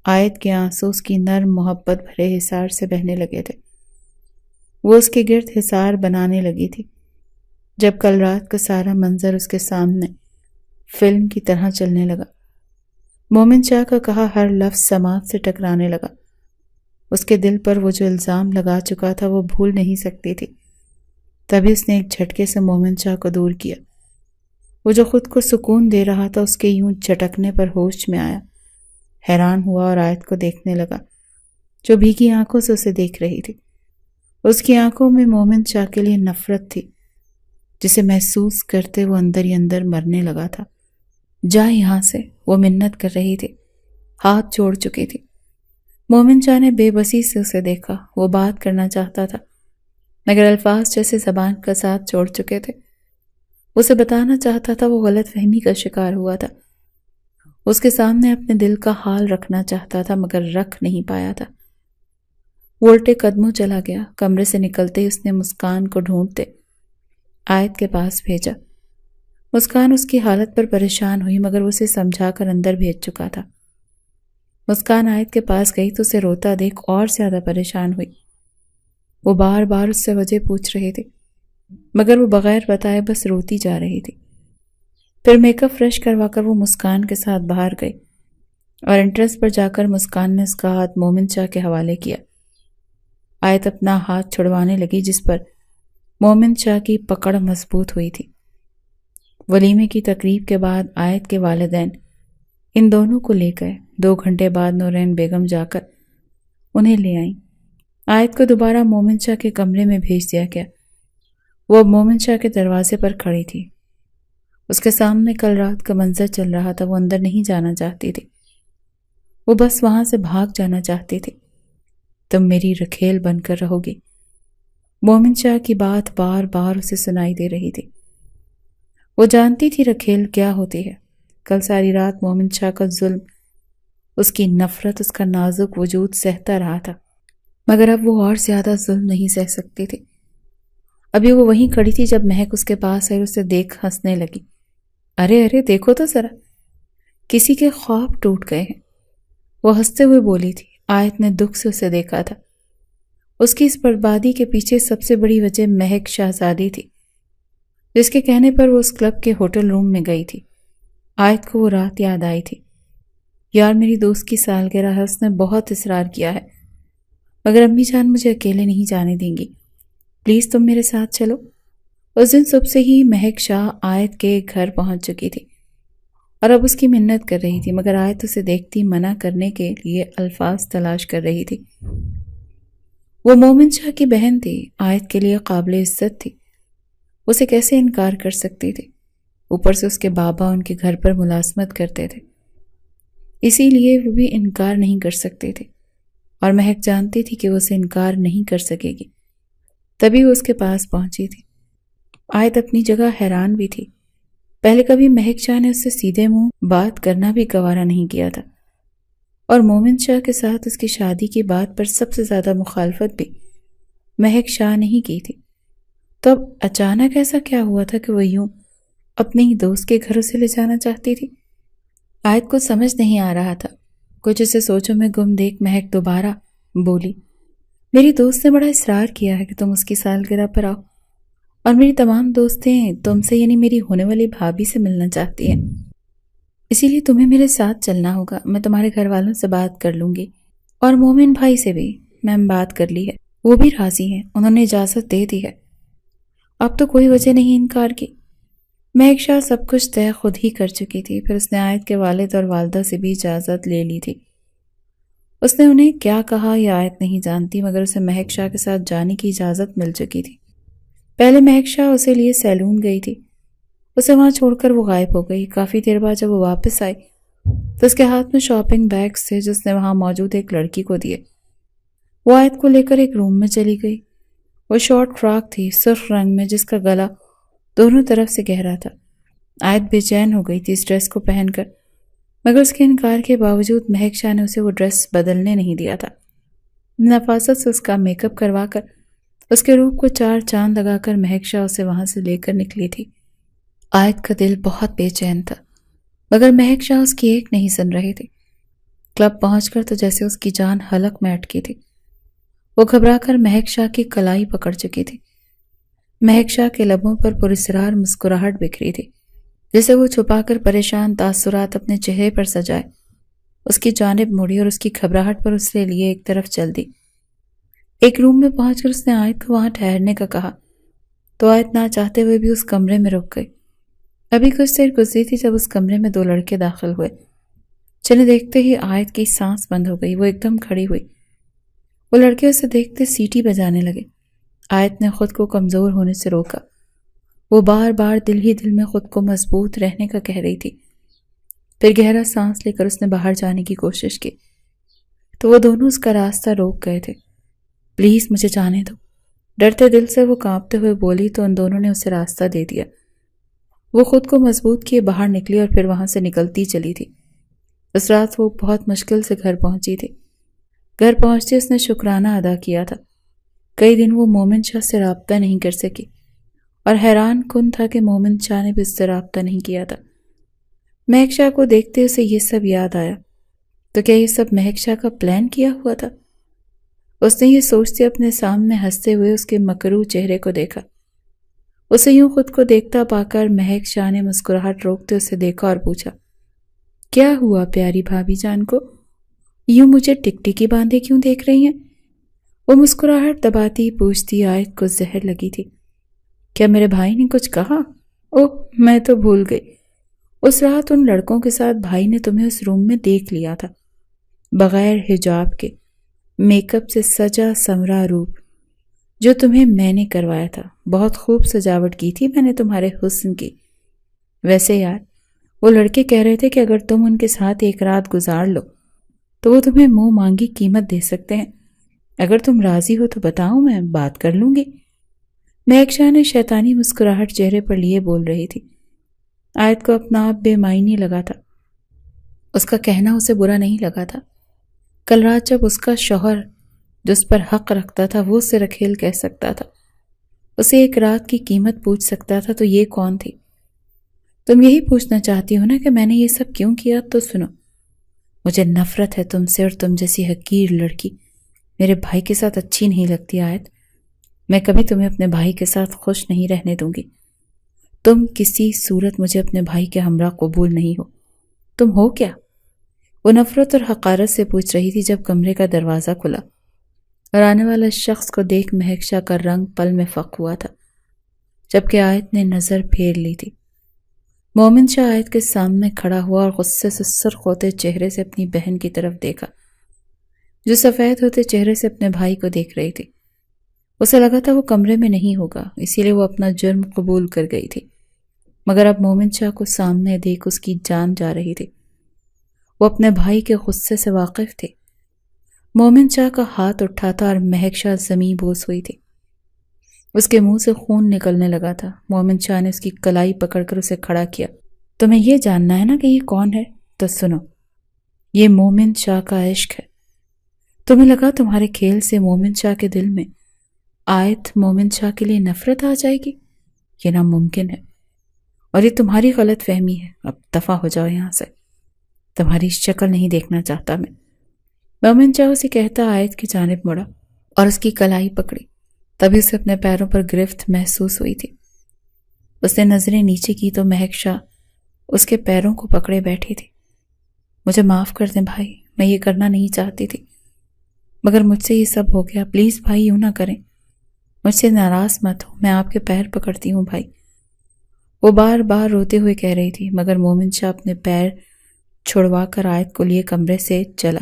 آیت کے آنسو اس کی نرم محبت بھرے حصار سے بہنے لگے تھے۔ وہ اس کے گرد حصار بنانے لگی تھی جب کل رات کا سارا منظر اس کے سامنے فلم کی طرح چلنے لگا۔ مومن شاہ کا کہا ہر لفظ سماعت سے ٹکرانے لگا۔ اس کے دل پر وہ جو الزام لگا چکا تھا وہ بھول نہیں سکتی تھی۔ تبھی اس نے ایک جھٹکے سے مومن شاہ کو دور کیا۔ وہ جو خود کو سکون دے رہا تھا اس کے یوں جھٹکنے پر ہوش میں آیا، حیران ہوا اور آیت کو دیکھنے لگا جو بھیگی آنکھوں سے اسے دیکھ رہی تھی۔ اس کی آنکھوں میں مومن شاہ کے لیے نفرت تھی جسے محسوس کرتے وہ اندر ہی اندر مرنے لگا تھا۔ جا یہاں سے، وہ منت کر رہی تھی، ہاتھ جوڑ چکی تھی۔ مومن شاہ نے بے بسی سے اسے دیکھا۔ وہ بات کرنا چاہتا تھا مگر الفاظ جیسے زبان کا ساتھ چھوڑ چکے تھے۔ اسے بتانا چاہتا تھا وہ غلط فہمی کا شکار ہوا تھا۔ اس کے سامنے اپنے دل کا حال رکھنا چاہتا تھا مگر رکھ نہیں پایا تھا۔ وہ الٹے قدموں چلا گیا۔ کمرے سے نکلتے ہی اس نے مسکان کو ڈھونڈتے آیت کے پاس بھیجا۔ مسکان اس کی حالت پر پریشان ہوئی مگر اسے سمجھا کر اندر بھیج چکا تھا۔ مسکان آیت کے پاس گئی تو اسے روتا دیکھ اور زیادہ پریشان ہوئی۔ وہ بار بار اس سے وجہ پوچھ رہی تھی مگر وہ بغیر بتائے بس روتی جا رہی تھی۔ پھر میک اپ فریش کروا کر وہ مسکان کے ساتھ باہر گئی اور انٹرس پر جا کر مسکان نے اس کا ہاتھ مومن شاہ کے حوالے کیا۔ آیت اپنا ہاتھ چھڑوانے لگی جس پر مومن شاہ کی پکڑ مضبوط ہوئی تھی۔ ولیمے کی تقریب کے بعد آیت کے والدین ان دونوں کو لے گئے۔ 2 گھنٹے بعد نورین بیگم جا کر انہیں لے آئیں۔ آیت کو دوبارہ مومن شاہ کے کمرے میں بھیج دیا گیا۔ وہ اب مومن شاہ کے دروازے پر کھڑی تھی۔ اس کے سامنے کل رات کا منظر چل رہا تھا۔ وہ اندر نہیں جانا چاہتی تھی، وہ بس وہاں سے بھاگ جانا چاہتی تھی۔ تم میری رکھیل بن کر رہو گی، مومن شاہ کی بات بار بار اسے سنائی دے رہی تھی۔ وہ جانتی تھی رکھیل کیا ہوتی ہے۔ کل ساری رات مومن شاہ کا ظلم، اس کی نفرت، اس کا نازک وجود سہتا رہا تھا مگر اب وہ اور زیادہ ظلم نہیں سہ سکتی تھی۔ ابھی وہ وہیں کھڑی تھی جب مہک اس کے پاس آئی، اسے دیکھ ہنسنے لگی۔ ارے ارے دیکھو تو ذرا، کسی کے خواب ٹوٹ گئے ہیں، وہ ہنستے ہوئے بولی تھی۔ آیت نے دکھ سے اسے دیکھا تھا۔ اس کی اس بربادی کے پیچھے سب سے بڑی وجہ مہک شہزادی تھی جس کے کہنے پر وہ اس کلب کے ہوٹل روم میں گئی تھی۔ آیت کو وہ رات یاد آئی تھی۔ یار میری دوست کی سالگرہ ہے، اس نے بہت اصرار کیا ہے مگر امی جان مجھے اکیلے نہیں جانے دیں گی، پلیز تم میرے ساتھ چلو۔ اس دن صبح سے ہی مہک شاہ آیت کے گھر پہنچ چکی تھی اور اب اس کی منت کر رہی تھی مگر آیت اسے دیکھتی منع کرنے کے لیے الفاظ تلاش کر رہی تھی۔ وہ مومن شاہ کی بہن تھی، آیت کے لیے قابل عزت تھی، اسے کیسے انکار کر سکتی تھی؟ اوپر سے اس کے بابا ان کے گھر پر ملازمت کرتے تھے، اسی لیے وہ بھی انکار نہیں کر سکتے تھے اور مہک جانتی تھی کہ وہ اسے انکار نہیں کر سکے گی، تبھی وہ اس کے پاس پہنچی تھی۔ آیت اپنی جگہ حیران بھی تھی۔ پہلے کبھی مہک شاہ نے اس سے سیدھے منہ بات کرنا بھی گوارا نہیں کیا تھا اور مومن شاہ کے ساتھ اس کی شادی کی بات پر سب سے زیادہ مخالفت بھی مہک شاہ نے ہی کی تھی۔ تو اب اچانک ایسا کیا ہوا تھا کہ وہ یوں اپنے ہی دوست کے گھر اسے لے جانا چاہتی تھی؟ آیت کو سمجھ نہیں آ رہا تھا۔ کچھ اسے سوچوں میں گم دیکھ مہک دوبارہ بولی، میری دوست نے بڑا اصرار کیا ہے کہ تم اس کی سالگرہ پر آؤ اور میری تمام دوستیں تم سے یعنی میری ہونے والی بھابھی سے ملنا چاہتی ہیں، اسی لیے تمہیں میرے ساتھ چلنا ہوگا۔ میں تمہارے گھر والوں سے بات کر لوں گی اور مومن بھائی سے بھی میں بات کر لی ہے، وہ بھی راضی ہیں، انہوں نے اجازت دے دی ہے۔ اب تو کوئی وجہ نہیں انکار کی۔ مہک شاہ سب کچھ طے خود ہی کر چکی تھی، پھر اس نے آیت کے والد اور والدہ سے بھی اجازت لے لی تھی۔ اس نے انہیں کیا کہا یہ آیت نہیں جانتی مگر اسے مہک شاہ کے ساتھ جانے کی اجازت مل چکی تھی۔ پہلے مہک شاہ اسے لیے سیلون گئی تھی، اسے وہاں چھوڑ کر وہ غائب ہو گئی۔ کافی دیر بعد جب وہ واپس آئی تو اس کے ہاتھ میں شاپنگ بیگز تھے جو اس نے وہاں موجود ایک لڑکی کو دیے۔ وہ آیت کو لے کر ایک روم میں چلی گئی۔ وہ شارٹ فراک تھی، سرخ رنگ میں، جس کا گلا دونوں طرف سے گہرا تھا۔ آیت بے چین ہو گئی تھی اس ڈریس کو پہن کر، مگر اس کے انکار کے باوجود مہک شاہ نے اسے وہ ڈریس بدلنے نہیں دیا تھا۔ نفاست سے اس کا میک اپ کروا کر، اس کے روپ کو 4 چاند لگا کر مہک شاہ اسے وہاں سے لے کر نکلی تھی۔ آیت کا دل بہت بے چین تھا، مگر مہک شاہ اس کی ایک نہیں سن رہے تھے۔ کلب پہنچ کر تو جیسے اس کی جان حلق میں اٹکی تھی۔ وہ گھبرا کر مہک شاہ کی کلائی پکڑ چکی تھی۔ مہک شاہ کے لبوں پر پراسرار مسکراہٹ بکھری تھی، جسے وہ چھپا کر پریشان تاثرات اپنے چہرے پر سجائے اس کی جانب مڑی اور اس کی گھبراہٹ پر اس لیے ایک طرف چل دی۔ ایک روم میں پہنچ کر اس نے آیت کو وہاں ٹھہرنے کا کہا تو آیت نہ چاہتے ہوئے بھی اس کمرے میں رک گئی۔ ابھی کچھ دیر گزری تھی جب اس کمرے میں 2 لڑکے داخل ہوئے، جنہیں دیکھتے ہی آیت کی سانس بند ہو گئی۔ وہ ایک دم کھڑی ہوئی۔ وہ لڑکے اسے دیکھتے سیٹی بجانے لگے۔ آیت نے خود کو کمزور ہونے سے روکا۔ وہ بار بار دل ہی دل میں خود کو مضبوط رہنے کا کہہ رہی تھی۔ پھر گہرا سانس لے کر اس نے باہر جانے کی کوشش کی تو وہ دونوں اس کا راستہ روک گئے تھے۔ پلیز مجھے جانے دو، ڈرتے دل سے وہ کانپتے ہوئے بولی تو ان دونوں نے اسے راستہ دے دیا۔ وہ خود کو مضبوط کیے باہر نکلی اور پھر وہاں سے نکلتی چلی تھی۔ اس رات وہ بہت مشکل سے گھر پہنچی تھی۔ گھر پہنچتے اس نے شکرانہ ادا کیا تھا۔ کئی دن وہ مومن شاہ سے رابطہ نہیں کر سکی اور حیران کن تھا کہ مومن شاہ نے بھی اس سے رابطہ نہیں کیا تھا۔ مہک شاہ کو دیکھتے اسے یہ سب یاد آیا۔ تو کیا یہ سب مہک شاہ کا پلان کیا ہوا تھا؟ اس نے یہ سوچتے اپنے سامنے ہنستے ہوئے اس کے مکروہ چہرے کو دیکھا۔ اسے یوں خود کو دیکھتا پا کر مہک شاہ نے مسکراہٹ روکتے اسے دیکھا اور پوچھا، کیا ہوا پیاری بھابھی جان کو؟ یوں مجھے ٹکٹکی باندھے کیوں دیکھ رہی ہیں؟ وہ مسکراہٹ دباتی پوچھتی آیت کو زہر لگی تھی۔ کیا میرے بھائی نے کچھ کہا؟ اوہ میں تو بھول گئی، اس رات ان لڑکوں کے ساتھ بھائی نے تمہیں اس روم میں دیکھ لیا تھا، بغیر حجاب کے، میک اپ سے سجا سمرا روپ جو تمہیں میں نے کروایا تھا۔ بہت خوب سجاوٹ کی تھی میں نے تمہارے حسن کی۔ ویسے یار، وہ لڑکے کہہ رہے تھے کہ اگر تم ان کے ساتھ ایک رات گزار لو تو وہ تمہیں منہ مانگی قیمت دے سکتے ہیں۔ اگر تم راضی ہو تو بتاؤ، میں بات کر لوں گی۔ مہک شاہ نے شیطانی مسکراہٹ چہرے پر لیے بول رہی تھی۔ آیت کو اپنا آپ بے معنی لگا تھا۔ اس کا کہنا اسے برا نہیں لگا تھا۔ کل رات جب اس کا شوہر جس پر حق رکھتا تھا وہ اسے رکھیل کہہ سکتا تھا، اسے ایک رات کی قیمت پوچھ سکتا تھا، تو یہ کون تھی؟ تم یہی پوچھنا چاہتی ہو نا کہ میں نے یہ سب کیوں کیا؟ تو سنو، مجھے نفرت ہے تم سے، اور تم جیسی حقیر لڑکی میرے بھائی کے ساتھ اچھی نہیں لگتی آیت۔ میں کبھی تمہیں اپنے بھائی کے ساتھ خوش نہیں رہنے دوں گی۔ تم کسی صورت مجھے اپنے بھائی کے ہمراہ قبول نہیں ہو۔ تم ہو کیا؟ وہ نفرت اور حقارت سے پوچھ رہی تھی جب کمرے کا دروازہ کھلا اور آنے والے شخص کو دیکھ مہک شاہ کا رنگ پل میں فق ہوا تھا، جبکہ آیت نے نظر پھیر لی تھی۔ مومن شاہ آیت کے سامنے کھڑا ہوا اور غصے سے سرخ ہوتے چہرے سے اپنی بہن کی طرف دیکھا، جو سفید ہوتے چہرے سے اپنے بھائی کو دیکھ رہی تھی۔ اسے لگا تھا وہ کمرے میں نہیں ہوگا، اسی لیے وہ اپنا جرم قبول کر گئی تھی، مگر اب مومن شاہ کو سامنے دیکھ اس کی جان جا رہی تھی۔ وہ اپنے بھائی کے غصے سے واقف تھے۔ مومن شاہ کا ہاتھ اٹھا تھا اور مہک شاہ زمیں بوس ہوئی تھی۔ اس کے منہ سے خون نکلنے لگا تھا۔ مومن شاہ نے اس کی کلائی پکڑ کر اسے کھڑا کیا۔ تمہیں یہ جاننا ہے نا کہ یہ کون ہے؟ تو سنو، یہ مومن شاہ کا عشق ہے۔ تمہیں لگا تمہارے کھیل سے مومن شاہ کے دل میں آیت مومن شاہ کے لیے نفرت آ جائے گی؟ یہ ناممکن ہے، اور یہ تمہاری غلط فہمی ہے۔ اب دفع ہو جاؤ یہاں سے، تمہاری شکل نہیں دیکھنا چاہتا میں۔ مومن شاہ اسے کہتا آیت کی جانب مڑا اور اس کی کلائی پکڑی۔ تبھی اسے اپنے پیروں پر گرفت محسوس ہوئی تھی۔ اس نے نظریں نیچے کی تو مہک شاہ اس کے پیروں کو پکڑے بیٹھی تھی۔ مجھے معاف کر دیں بھائی، میں یہ کرنا نہیں چاہتی تھی، مگر مجھ سے یہ سب ہو گیا۔ پلیز بھائی یوں نہ کریں، مجھ سے ناراض مت ہو، میں آپ کے پیر پکڑتی ہوں بھائی۔ وہ بار بار روتے ہوئے کہہ رہی تھی، مگر مومن شاہ اپنے پیر چھڑوا کر آیت کو لیے کمرے سے چلا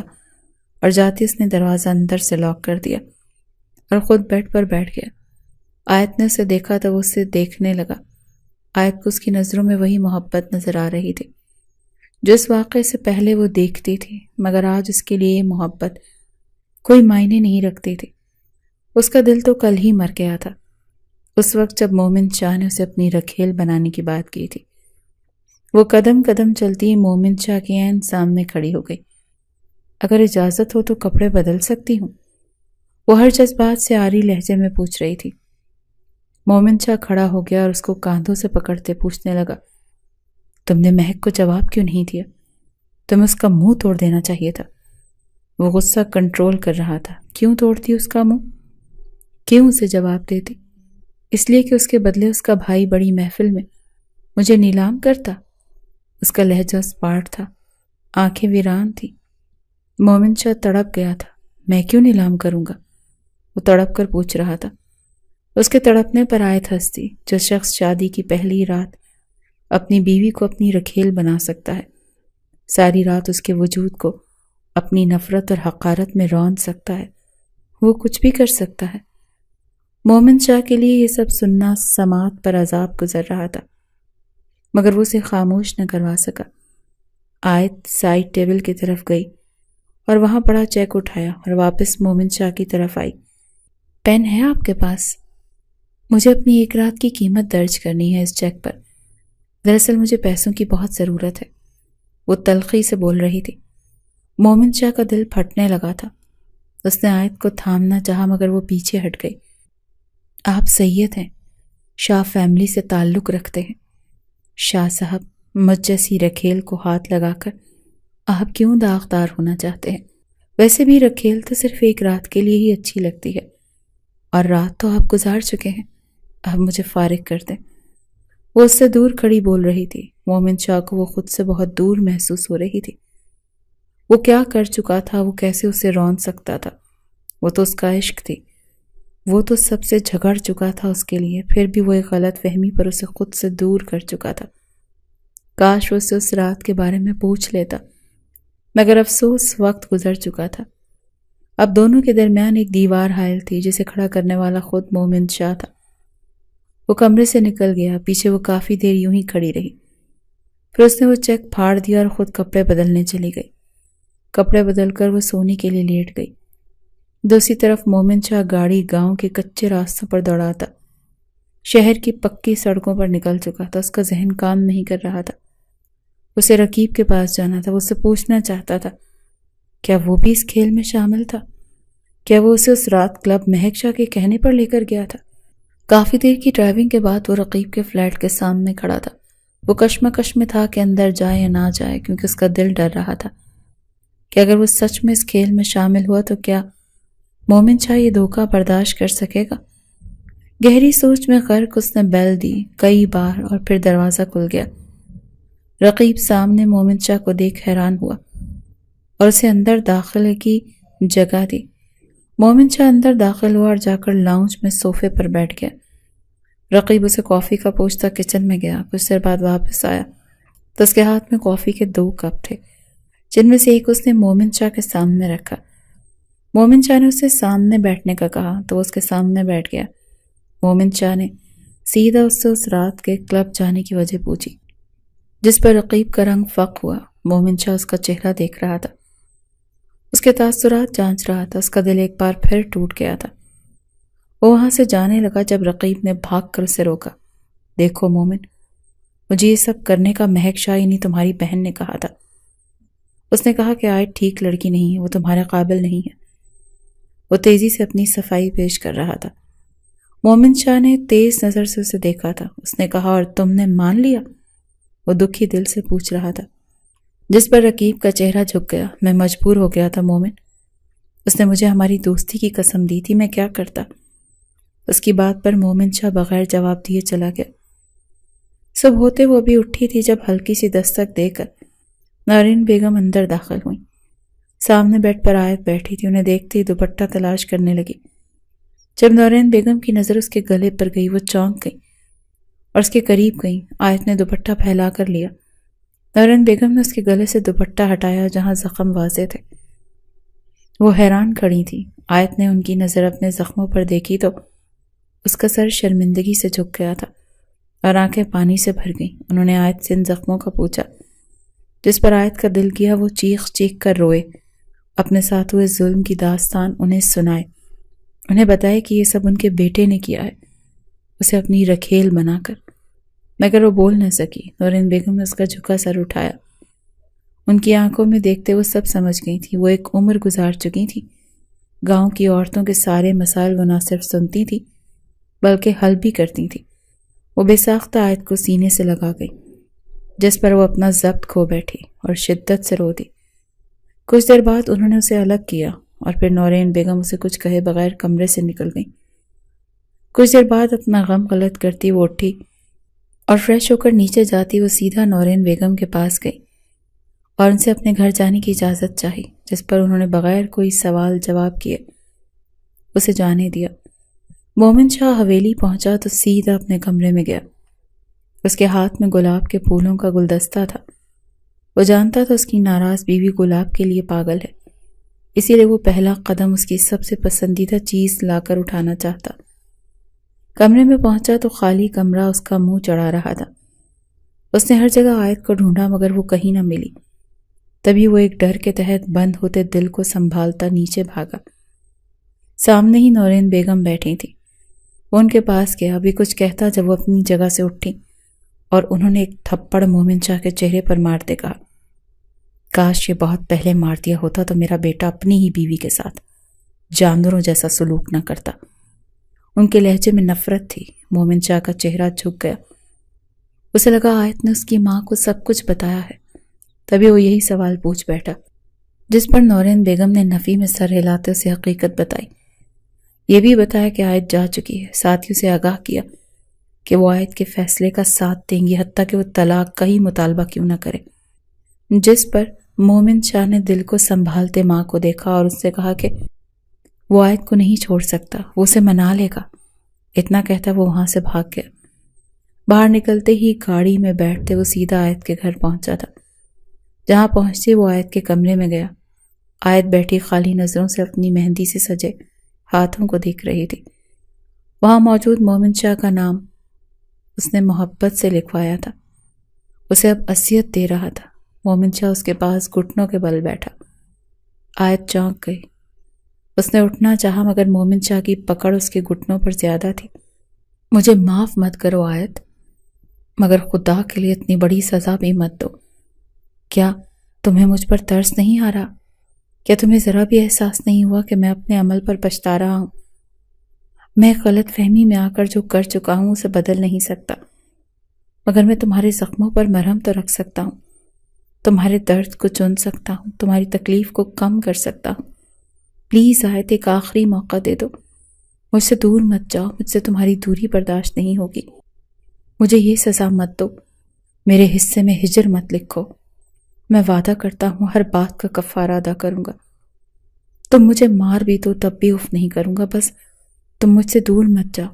اور جاتے اس نے دروازہ اندر سے لاک کر دیا اور خود بیڈ پر بیٹھ گیا۔ آیت نے اسے دیکھا تو وہ اسے دیکھنے لگا۔ آیت کو اس کی نظروں میں وہی محبت نظر آ رہی تھی جو اس واقعے سے پہلے وہ دیکھتی تھی، مگر آج اس کے لیے یہ محبت کوئی معنی نہیں رکھتی تھی۔ اس کا دل تو کل ہی مر گیا تھا، اس وقت جب مومن شاہ نے اسے اپنی رکھیل بنانے کی بات کی تھی۔ وہ قدم قدم چلتی مومن شاہ کے عین سامنے کھڑی ہو گئی۔ اگر اجازت ہو تو کپڑے بدل سکتی ہوں؟ وہ ہر جذبات سے عاری لہجے میں پوچھ رہی تھی۔ مومن شاہ کھڑا ہو گیا اور اس کو کاندھوں سے پکڑتے پوچھنے لگا، تم نے مہک کو جواب کیوں نہیں دیا؟ تمہیں اس کا منہ توڑ دینا چاہیے تھا۔ وہ غصہ کنٹرول کر رہا تھا۔ کیوں توڑتی اس کا منہ؟ کیوں اسے جواب دیتی؟ اس لیے کہ اس کے بدلے اس کا بھائی بڑی محفل میں مجھے نیلام کرتا۔ اس کا لہجہ اسپاٹ تھا، آنکھیں ویران تھی۔ مومن شاہ تڑپ گیا تھا۔ میں کیوں نیلام کروں گا؟ وہ تڑپ کر پوچھ رہا تھا۔ اس کے تڑپنے پر آیت ہنستی۔ جو شخص شادی کی پہلی رات اپنی بیوی کو اپنی رکھیل بنا سکتا ہے، ساری رات اس کے وجود کو اپنی نفرت اور حقارت میں رون سکتا ہے، وہ کچھ بھی کر سکتا ہے۔ مومن شاہ کے لیے یہ سب سننا سماعت پر عذاب گزر رہا تھا، مگر وہ اسے خاموش نہ کروا سکا۔ آیت سائڈ ٹیبل کی طرف گئی اور وہاں پڑا چیک اٹھایا اور واپس مومن شاہ کی طرف آئی۔ پین ہے آپ کے پاس؟ مجھے اپنی ایک رات کی قیمت درج کرنی ہے اس چیک پر۔ دراصل مجھے پیسوں کی بہت ضرورت ہے، وہ تلخی سے بول رہی تھی۔ مومن شاہ کا دل پھٹنے لگا تھا۔ اس نے آیت کو تھامنا چاہا مگر وہ پیچھے ہٹ گئی۔ آپ سید ہیں، شاہ فیملی سے تعلق رکھتے ہیں۔ شاہ صاحب، مجھ جیسی رکھیل کو ہاتھ لگا کر آپ کیوں داغدار ہونا چاہتے ہیں؟ ویسے بھی رکھیل تو صرف ایک رات کے لیے ہی اچھی لگتی ہے، اور رات تو آپ گزار چکے ہیں۔ اب مجھے فارغ کر دیں۔ وہ اس سے دور کھڑی بول رہی تھی۔ مومن شاہ کو وہ خود سے بہت دور محسوس ہو رہی تھی۔ وہ کیا کر چکا تھا؟ وہ کیسے اسے رون سکتا تھا؟ وہ تو اس کا عشق تھی، وہ تو سب سے جھگڑ چکا تھا اس کے لیے، پھر بھی وہ ایک غلط فہمی پر اسے خود سے دور کر چکا تھا۔ کاش وہ اسے اس رات کے بارے میں پوچھ لیتا، مگر افسوس وقت گزر چکا تھا۔ اب دونوں کے درمیان ایک دیوار حائل تھی جسے کھڑا کرنے والا خود مومن شاہ تھا۔ وہ کمرے سے نکل گیا۔ پیچھے وہ کافی دیر یوں ہی کھڑی رہی، پھر اس نے وہ چیک پھاڑ دیا اور خود کپڑے بدلنے چلی گئی۔ کپڑے بدل کر وہ سونے کے لیے لیٹ گئی۔ دوسری طرف مومن شاہ گاڑی گاؤں کے کچے راستوں پر دوڑاتا، شہر کی پکی سڑکوں پر نکل چکا تھا۔ اس کا ذہن کام نہیں کر رہا تھا۔ اسے رقیب کے پاس جانا تھا۔ وہ اسے پوچھنا چاہتا تھا کیا وہ بھی اس کھیل میں شامل تھا؟ کیا وہ اسے اس رات کلب مہک شاہ کے کہنے پر لے کر گیا تھا؟ کافی دیر کی ڈرائیونگ کے بعد وہ رقیب کے فلیٹ کے سامنے کھڑا تھا۔ وہ کشمکش میں تھا کہ اندر جائے یا نہ جائے، کیونکہ اس کا دل ڈر رہا تھا کہ اگر وہ سچ میں اس کھیل میں شامل ہوا تو کیا مومن شاہ یہ دھوکہ برداشت کر سکے گا؟ گہری سوچ میں غرق اس نے بیل دی کئی بار اور پھر دروازہ کھل گیا۔ رقیب سامنے مومن شاہ کو دیکھ حیران ہوا اور اسے اندر داخلے کی جگہ دی۔ مومن شاہ اندر داخل ہوا اور جا کر لاؤنج میں صوفے پر بیٹھ گیا۔ رقیب اسے کافی کا پوچھتا کچن میں گیا۔ کچھ دیر بعد واپس آیا تو اس کے ہاتھ میں کافی کے 2 کپ تھے، جن میں سے ایک اس نے مومن شاہ کے سامنے رکھا۔ مومن شاہ نے اسے سامنے بیٹھنے کا کہا تو وہ اس کے سامنے بیٹھ گیا۔ مومن شاہ نے سیدھا اس سے اس رات کے کلب جانے کی وجہ پوچھی، جس پر رقیب کا رنگ فق ہوا۔ مومن شاہ اس کا چہرہ دیکھ رہا تھا، اس کے تاثرات جانچ رہا تھا۔ اس کا دل ایک بار پھر ٹوٹ گیا تھا۔ وہ وہاں سے جانے لگا جب رقیب نے بھاگ کر اسے روکا۔ دیکھو مومن، مجھے یہ سب کرنے کا مہک شاہ یعنی تمہاری بہن نے کہا تھا۔ اس نے کہا کہ آیت ٹھیک لڑکی نہیں ہے، وہ تمہارے قابل نہیں ہے۔ وہ تیزی سے اپنی صفائی پیش کر رہا تھا۔ مومن شاہ نے تیز نظر سے اسے دیکھا تھا۔ اس نے کہا اور تم نے مان لیا؟ وہ دکھی دل سے پوچھ رہا تھا، جس پر رقیب کا چہرہ جھک گیا۔ میں مجبور ہو گیا تھا مومن، اس نے مجھے ہماری دوستی کی قسم دی تھی، میں کیا کرتا؟ اس کی بات پر مومن شاہ بغیر جواب دیے چلا گیا۔ صبح ہوتے وہ ابھی اٹھی تھی جب ہلکی سی دستک دے کر نارین بیگم اندر داخل ہوئیں۔ سامنے بیڈ پر آیت بیٹھی تھی۔ انہیں دیکھتے ہی دوپٹہ تلاش کرنے لگی۔ جب نارین بیگم کی نظر اس کے گلے پر گئی، وہ چونک گئی اور اس کے قریب گئی۔ آیت نے دوپٹہ پھیلا کر لیا۔ نارین بیگم نے اس کے گلے سے دوپٹہ ہٹایا جہاں زخم واضح تھے۔ وہ حیران کھڑی تھی۔ آیت نے ان کی نظر اپنے زخموں پر دیکھی تو اس کا سر شرمندگی سے جھک گیا تھا اور آنکھیں پانی سے بھر گئیں۔ انہوں نے آیت سے ان زخموں کا پوچھا، جس پر آیت کا دل کیا وہ چیخ چیخ کر روئے۔ اپنے ساتھ ہوئے ظلم کی داستان انہیں سنائے، انہیں بتائے کہ یہ سب ان کے بیٹے نے کیا ہے، اسے اپنی رکھیل بنا کر۔ مگر وہ بول نہ سکی۔ نورین بیگم نے اس کا جھکا سر اٹھایا۔ ان کی آنکھوں میں دیکھتے وہ سب سمجھ گئی تھی۔ وہ ایک عمر گزار چکی تھی۔ گاؤں کی عورتوں کے سارے مسائل وہ نہ صرف سنتی تھی بلکہ حل بھی کرتی تھی۔ وہ بے ساختہ آیت کو سینے سے لگا گئی، جس پر وہ اپنا ضبط کھو بیٹھی اور شدت سے رو دی۔ کچھ دیر بعد انہوں نے اسے الگ کیا اور پھر نورین بیگم اسے کچھ کہے بغیر کمرے سے نکل گئی۔ کچھ دیر بعد اپنا غم غلط کرتی وہ اٹھی اور فریش ہو کر نیچے جاتی وہ سیدھا نورین بیگم کے پاس گئی اور ان سے اپنے گھر جانے کی اجازت چاہی، جس پر انہوں نے بغیر کوئی سوال جواب کیے اسے جانے دیا۔ مومن شاہ حویلی پہنچا تو سیدھا اپنے کمرے میں گیا۔ اس کے ہاتھ میں گلاب کے پھولوں کا گلدستہ تھا۔ وہ جانتا تھا اس کی ناراض بیوی گلاب کے لیے پاگل ہے، اسی لیے وہ پہلا قدم اس کی سب سے پسندیدہ چیز لا کر اٹھانا چاہتا۔ کمرے میں پہنچا تو خالی کمرہ اس کا منہ چڑھا رہا تھا۔ اس نے ہر جگہ آیت کو ڈھونڈا مگر وہ کہیں نہ ملی۔ تبھی وہ ایک ڈر کے تحت بند ہوتے دل کو سنبھالتا نیچے بھاگا۔ سامنے ہی نورین بیگم بیٹھی تھی۔ وہ ان کے پاس گیا، ابھی کچھ کہتا جب وہ اپنی جگہ سے اٹھی اور انہوں نے ایک تھپڑ مومن شاہ کے چہرے پر مارتے کہا، کاش یہ بہت پہلے مار دیا ہوتا تو میرا بیٹا اپنی ہی بیوی کے ساتھ جانوروں جیسا سلوک نہ کرتا۔ ان کے لہجے میں نفرت تھی۔ مومن شاہ کا چہرہ جھک گیا۔ اسے لگا آیت نے اس کی ماں کو سب کچھ بتایا ہے۔ تبھی وہ یہی سوال پوچھ بیٹھا، جس پر نورین بیگم نے نفی میں سر ہلاتے اسے حقیقت بتائی۔ یہ بھی بتایا کہ آیت جا چکی ہے، ساتھ ہی اسے آگاہ کیا کہ وہ آیت کے فیصلے کا ساتھ دیں گی، حتیٰ کہ وہ طلاق کا ہی مطالبہ کیوں نہ کرے۔ جس پر مومن شاہ نے دل کو سنبھالتے ماں کو دیکھا اور اس سے کہا کہ وہ آیت کو نہیں چھوڑ سکتا، وہ اسے منا لے گا۔ اتنا کہتا وہ وہاں سے بھاگ گیا۔ باہر نکلتے ہی گاڑی میں بیٹھتے وہ سیدھا آیت کے گھر پہنچا تھا۔ جہاں پہنچتے وہ آیت کے کمرے میں گیا۔ آیت بیٹھی خالی نظروں سے اپنی مہندی سے سجے ہاتھوں کو دیکھ رہی تھی۔ وہاں موجود مومن شاہ کا نام اس نے محبت سے لکھوایا تھا، اسے اب اذیت دے رہا تھا۔ مومن شاہ اس کے پاس گھٹنوں کے بل بیٹھا۔ آیت چونک گئی۔ اس نے اٹھنا چاہا مگر مومن شاہ کی پکڑ اس کے گھٹنوں پر زیادہ تھی۔ مجھے معاف مت کرو آیت، مگر خدا کے لیے اتنی بڑی سزا بھی مت دو۔ کیا تمہیں مجھ پر ترس نہیں آ رہا؟ کیا تمہیں ذرا بھی احساس نہیں ہوا کہ میں اپنے عمل پر پچھتا رہا ہوں؟ میں غلط فہمی میں آ کر جو کر چکا ہوں اسے بدل نہیں سکتا، مگر میں تمہارے زخموں پر مرہم تو رکھ سکتا ہوں، تمہارے درد کو چن سکتا ہوں، تمہاری تکلیف کو کم کر سکتا ہوں۔ پلیز آیت ایک آخری موقع دے دو، مجھ سے دور مت جاؤ، مجھ سے تمہاری دوری برداشت نہیں ہوگی۔ مجھے یہ سزا مت دو، میرے حصے میں ہجر مت لکھو۔ میں وعدہ کرتا ہوں ہر بات کا کفارہ ادا کروں گا۔ تم مجھے مار بھی دو تب بھی اف نہیں کروں گا، بس تم مجھ سے دور مت جاؤ۔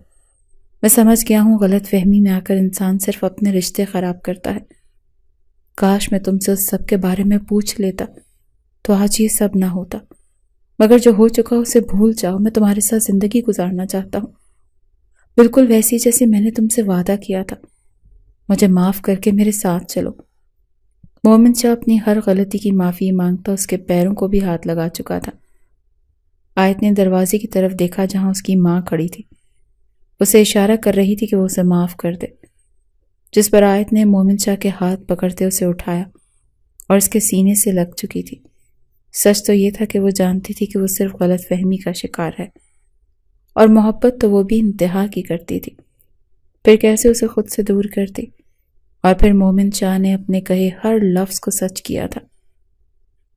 میں سمجھ گیا ہوں غلط فہمی میں آ کر انسان صرف اپنے رشتے خراب کرتا ہے۔ کاش میں تم سے اس سب کے بارے میں پوچھ لیتا تو آج یہ سب نہ ہوتا، مگر جو ہو چکا اسے بھول جاؤ۔ میں تمہارے ساتھ زندگی گزارنا چاہتا ہوں، بالکل ویسی جیسی میں نے تم سے وعدہ کیا تھا۔ مجھے معاف کر کے میرے ساتھ چلو۔ مومن شاہ اپنی ہر غلطی کی معافی مانگتا اس کے پیروں کو بھی ہاتھ لگا چکا تھا۔ آیت نے دروازے کی طرف دیکھا جہاں اس کی ماں کھڑی تھی، اسے اشارہ کر رہی تھی کہ وہ اسے معاف کر دے، جس پر آیت نے مومن شاہ کے ہاتھ پکڑتے اسے اٹھایا اور اس کے سینے سے لگ چکی تھی۔ سچ تو یہ تھا کہ وہ جانتی تھی کہ وہ صرف غلط فہمی کا شکار ہے، اور محبت تو وہ بھی انتہا کی کرتی تھی، پھر کیسے اسے خود سے دور کرتی۔ اور پھر مومن شاہ نے اپنے کہے ہر لفظ کو سچ کیا تھا۔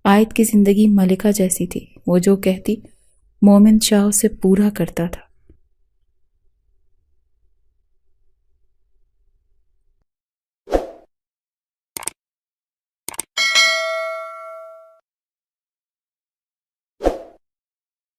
آیت کی زندگی ملکہ جیسی تھی، وہ جو کہتی مومن شاہ اسے پورا کرتا تھا۔